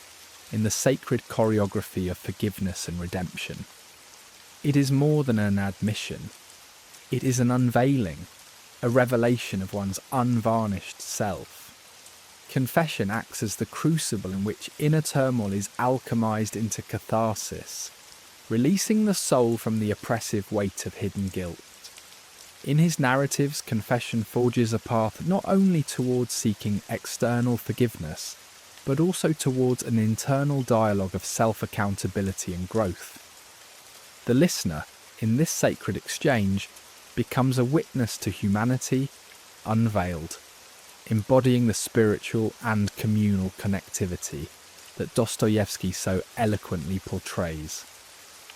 in the sacred choreography of forgiveness and redemption. It is more than an admission. It is an unveiling, a revelation of one's unvarnished self. Confession acts as the crucible in which inner turmoil is alchemized into catharsis, releasing the soul from the oppressive weight of hidden guilt. In his narratives, confession forges a path not only towards seeking external forgiveness, but also towards an internal dialogue of self-accountability and growth. The listener, in this sacred exchange, becomes a witness to humanity unveiled, embodying the spiritual and communal connectivity that Dostoevsky so eloquently portrays.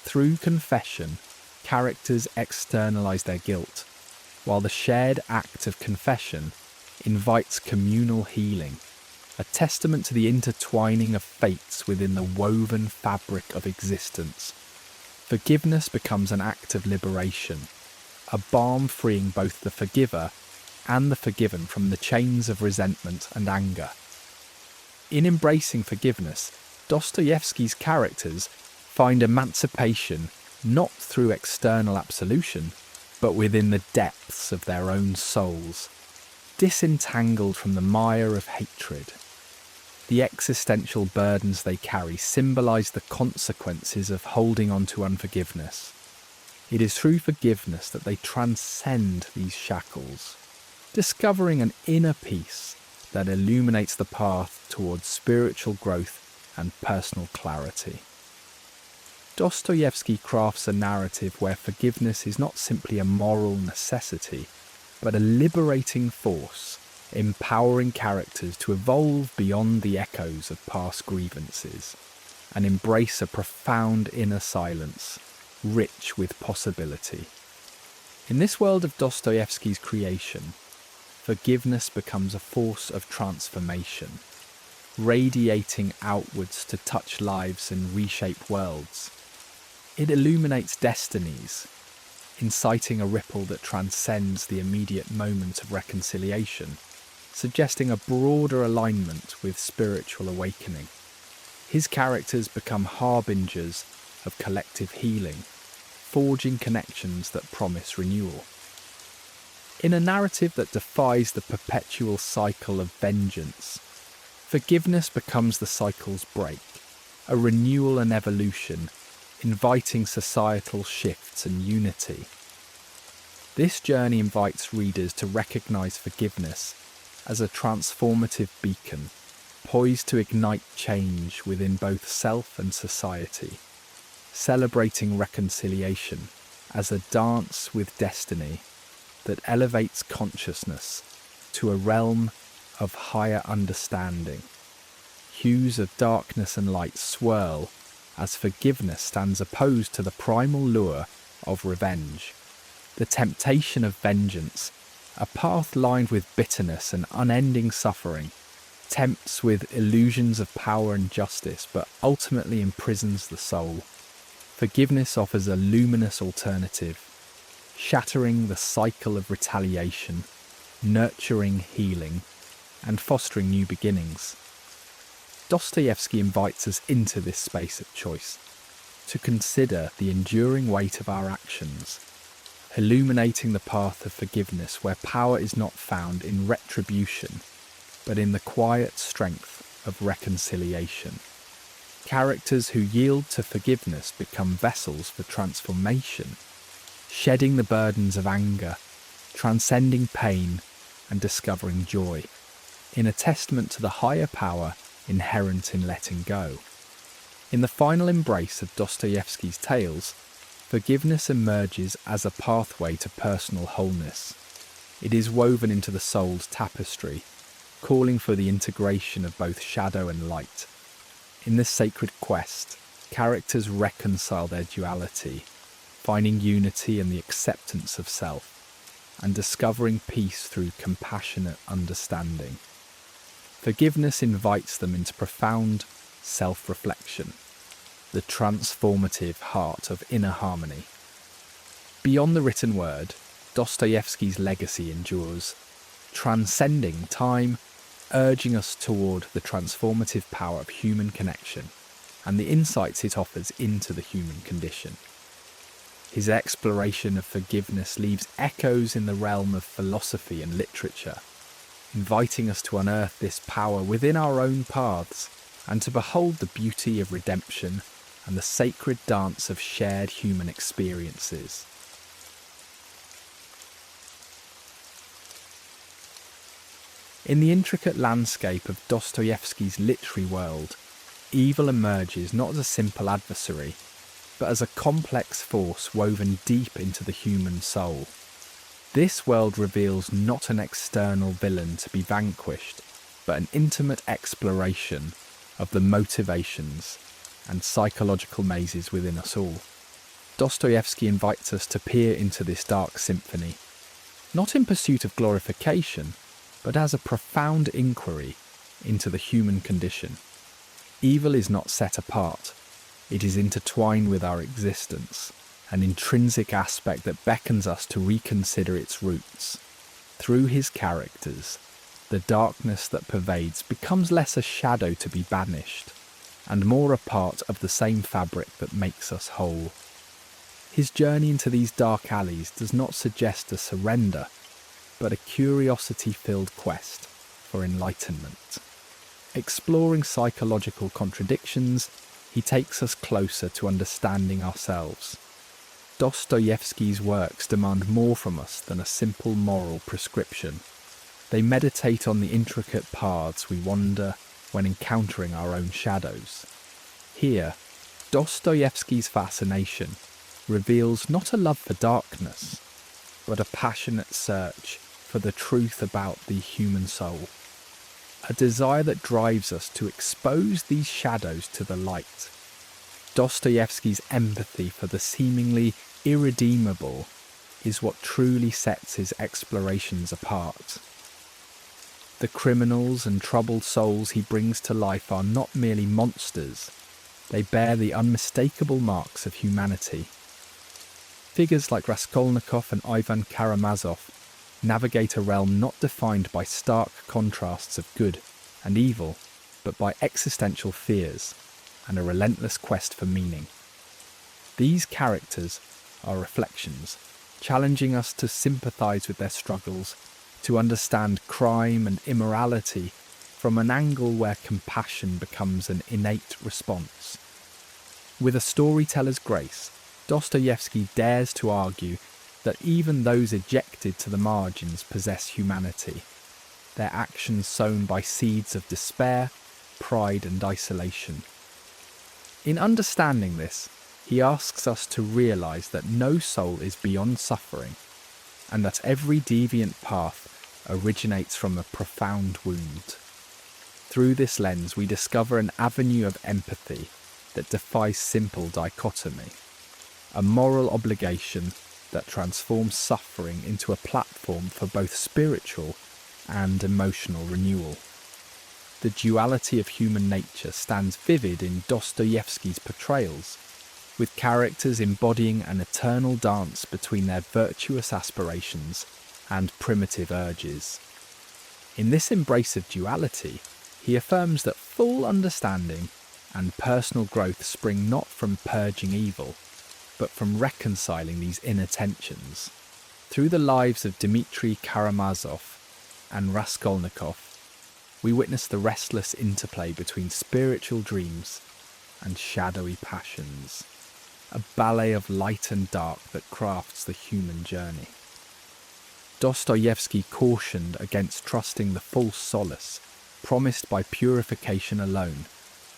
Through confession, characters externalize their guilt, while the shared act of confession invites communal healing, a testament to the intertwining of fates within the woven fabric of existence. Forgiveness becomes an act of liberation, a balm freeing both the forgiver and the forgiven from the chains of resentment and anger. In embracing forgiveness, Dostoevsky's characters find emancipation not through external absolution, but within the depths of their own souls, disentangled from the mire of hatred. The existential burdens they carry symbolize the consequences of holding on to unforgiveness. It is through forgiveness that they transcend these shackles, discovering an inner peace that illuminates the path towards spiritual growth and personal clarity. Dostoevsky crafts a narrative where forgiveness is not simply a moral necessity, but a liberating force, empowering characters to evolve beyond the echoes of past grievances and embrace a profound inner silence, rich with possibility. In this world of Dostoevsky's creation, forgiveness becomes a force of transformation, radiating outwards to touch lives and reshape worlds. It illuminates destinies, inciting a ripple that transcends the immediate moment of reconciliation, suggesting a broader alignment with spiritual awakening. His characters become harbingers of collective healing, forging connections that promise renewal. In a narrative that defies the perpetual cycle of vengeance, forgiveness becomes the cycle's break, a renewal and evolution, inviting societal shifts and unity. This journey invites readers to recognise forgiveness as a transformative beacon, poised to ignite change within both self and society, celebrating reconciliation as a dance with destiny that elevates consciousness to a realm of higher understanding. Hues of darkness and light swirl as forgiveness stands opposed to the primal lure of revenge. The temptation of vengeance, a path lined with bitterness and unending suffering, tempts with illusions of power and justice, but ultimately imprisons the soul. Forgiveness offers a luminous alternative, shattering the cycle of retaliation, nurturing healing, and fostering new beginnings. Dostoevsky invites us into this space of choice, to consider the enduring weight of our actions, illuminating the path of forgiveness where power is not found in retribution, but in the quiet strength of reconciliation. Characters who yield to forgiveness become vessels for transformation, shedding the burdens of anger, transcending pain, and discovering joy, in a testament to the higher power inherent in letting go. In the final embrace of Dostoevsky's tales, forgiveness emerges as a pathway to personal wholeness. It is woven into the soul's tapestry, calling for the integration of both shadow and light. In this sacred quest, characters reconcile their duality, finding unity in the acceptance of self, and discovering peace through compassionate understanding. Forgiveness invites them into profound self-reflection, the transformative heart of inner harmony. Beyond the written word, Dostoevsky's legacy endures, transcending time, urging us toward the transformative power of human connection and the insights it offers into the human condition. His exploration of forgiveness leaves echoes in the realm of philosophy and literature, inviting us to unearth this power within our own paths and to behold the beauty of redemption and the sacred dance of shared human experiences. In the intricate landscape of Dostoevsky's literary world, evil emerges not as a simple adversary, but as a complex force woven deep into the human soul. This world reveals not an external villain to be vanquished, but an intimate exploration of the motivations and psychological mazes within us all. Dostoevsky invites us to peer into this dark symphony, not in pursuit of glorification, but as a profound inquiry into the human condition. Evil is not set apart, it is intertwined with our existence, an intrinsic aspect that beckons us to reconsider its roots. Through his characters, the darkness that pervades becomes less a shadow to be banished, and more a part of the same fabric that makes us whole. His journey into these dark alleys does not suggest a surrender, but a curiosity-filled quest for enlightenment. Exploring psychological contradictions, he takes us closer to understanding ourselves. Dostoevsky's works demand more from us than a simple moral prescription. They meditate on the intricate paths we wander when encountering our own shadows. Here, Dostoevsky's fascination reveals not a love for darkness, but a passionate search for the truth about the human soul. A desire that drives us to expose these shadows to the light. Dostoevsky's empathy for the seemingly irredeemable is what truly sets his explorations apart. The criminals and troubled souls he brings to life are not merely monsters, they bear the unmistakable marks of humanity. Figures like Raskolnikov and Ivan Karamazov navigate a realm not defined by stark contrasts of good and evil, but by existential fears and a relentless quest for meaning. These characters are reflections, challenging us to sympathise with their struggles, to understand crime and immorality from an angle where compassion becomes an innate response. With a storyteller's grace, Dostoevsky dares to argue that even those ejected to the margins possess humanity, their actions sown by seeds of despair, pride and isolation. In understanding this, he asks us to realise that no soul is beyond suffering, and that every deviant path originates from a profound wound. Through this lens, we discover an avenue of empathy that defies simple dichotomy, a moral obligation that transforms suffering into a platform for both spiritual and emotional renewal. The duality of human nature stands vivid in Dostoevsky's portrayals, with characters embodying an eternal dance between their virtuous aspirations and primitive urges. In this embrace of duality, he affirms that full understanding and personal growth spring not from purging evil, but from reconciling these inner tensions. Through the lives of Dmitry Karamazov and Raskolnikov, we witness the restless interplay between spiritual dreams and shadowy passions, a ballet of light and dark that crafts the human journey. Dostoevsky cautioned against trusting the false solace promised by purification alone,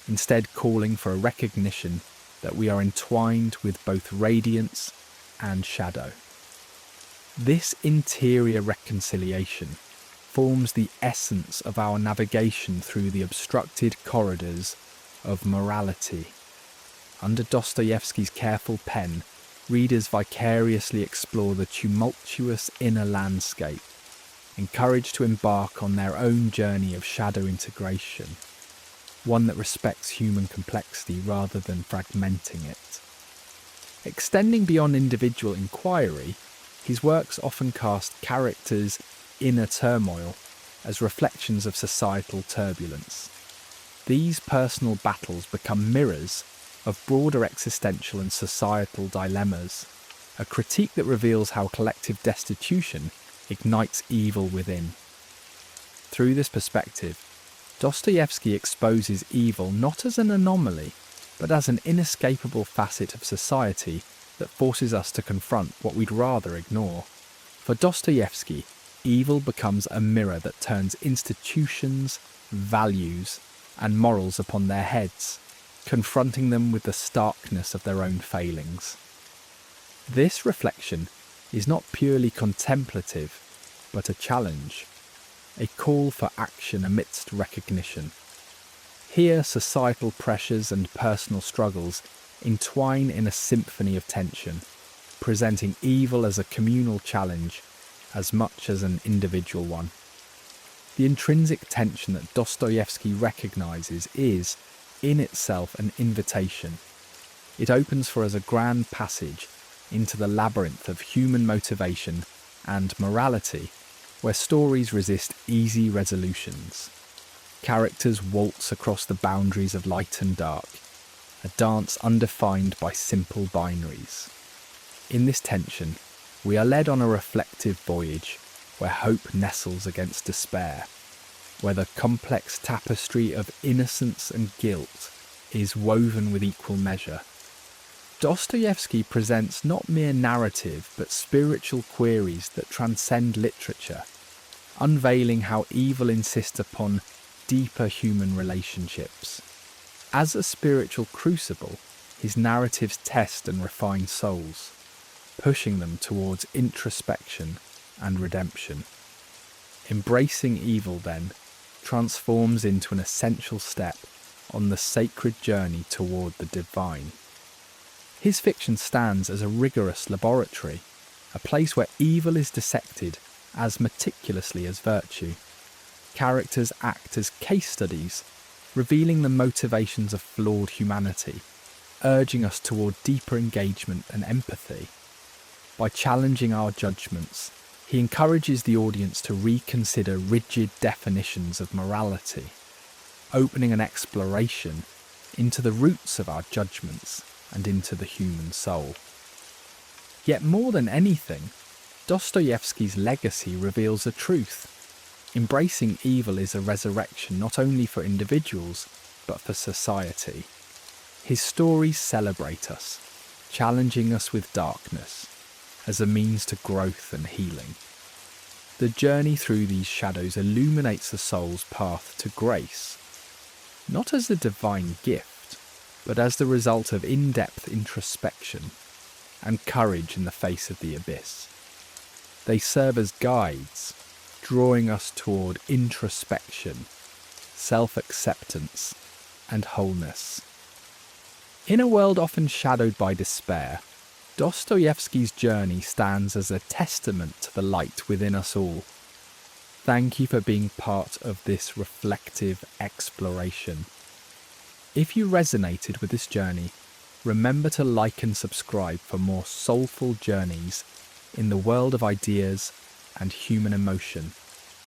instead calling for a recognition that we are entwined with both radiance and shadow. This interior reconciliation forms the essence of our navigation through the obstructed corridors of morality. Under Dostoevsky's careful pen, readers vicariously explore the tumultuous inner landscape, encouraged to embark on their own journey of shadow integration, one that respects human complexity rather than fragmenting it. Extending beyond individual inquiry, his works often cast characters' inner turmoil as reflections of societal turbulence. These personal battles become mirrors of broader existential and societal dilemmas, a critique that reveals how collective destitution ignites evil within. Through this perspective, Dostoevsky exposes evil not as an anomaly, but as an inescapable facet of society that forces us to confront what we'd rather ignore. For Dostoevsky, evil becomes a mirror that turns institutions, values, and morals upon their heads, confronting them with the starkness of their own failings. This reflection is not purely contemplative, but a challenge, a call for action amidst recognition. Here, societal pressures and personal struggles entwine in a symphony of tension, presenting evil as a communal challenge as much as an individual one. The intrinsic tension that Dostoevsky recognizes is, in itself, an invitation. It opens for us a grand passage into the labyrinth of human motivation and morality, where stories resist easy resolutions. Characters waltz across the boundaries of light and dark, a dance undefined by simple binaries. In this tension, we are led on a reflective voyage where hope nestles against despair, where the complex tapestry of innocence and guilt is woven with equal measure. Dostoevsky presents not mere narrative but spiritual queries that transcend literature, unveiling how evil insists upon deeper human relationships. As a spiritual crucible, his narratives test and refine souls, pushing them towards introspection and redemption. Embracing evil, then, transforms into an essential step on the sacred journey toward the divine. His fiction stands as a rigorous laboratory, a place where evil is dissected as meticulously as virtue. Characters act as case studies, revealing the motivations of flawed humanity, urging us toward deeper engagement and empathy. By challenging our judgments, he encourages the audience to reconsider rigid definitions of morality, opening an exploration into the roots of our judgments and into the human soul. Yet more than anything, Dostoevsky's legacy reveals a truth. Embracing evil is a resurrection not only for individuals, but for society. His stories celebrate us, challenging us with darkness as a means to growth and healing. The journey through these shadows illuminates the soul's path to grace, not as a divine gift, but as the result of in-depth introspection and courage in the face of the abyss. They serve as guides, drawing us toward introspection, self-acceptance, and wholeness. In a world often shadowed by despair, Dostoevsky's journey stands as a testament to the light within us all. Thank you for being part of this reflective exploration. If you resonated with this journey, remember to like and subscribe for more soulful journeys in the world of ideas and human emotion.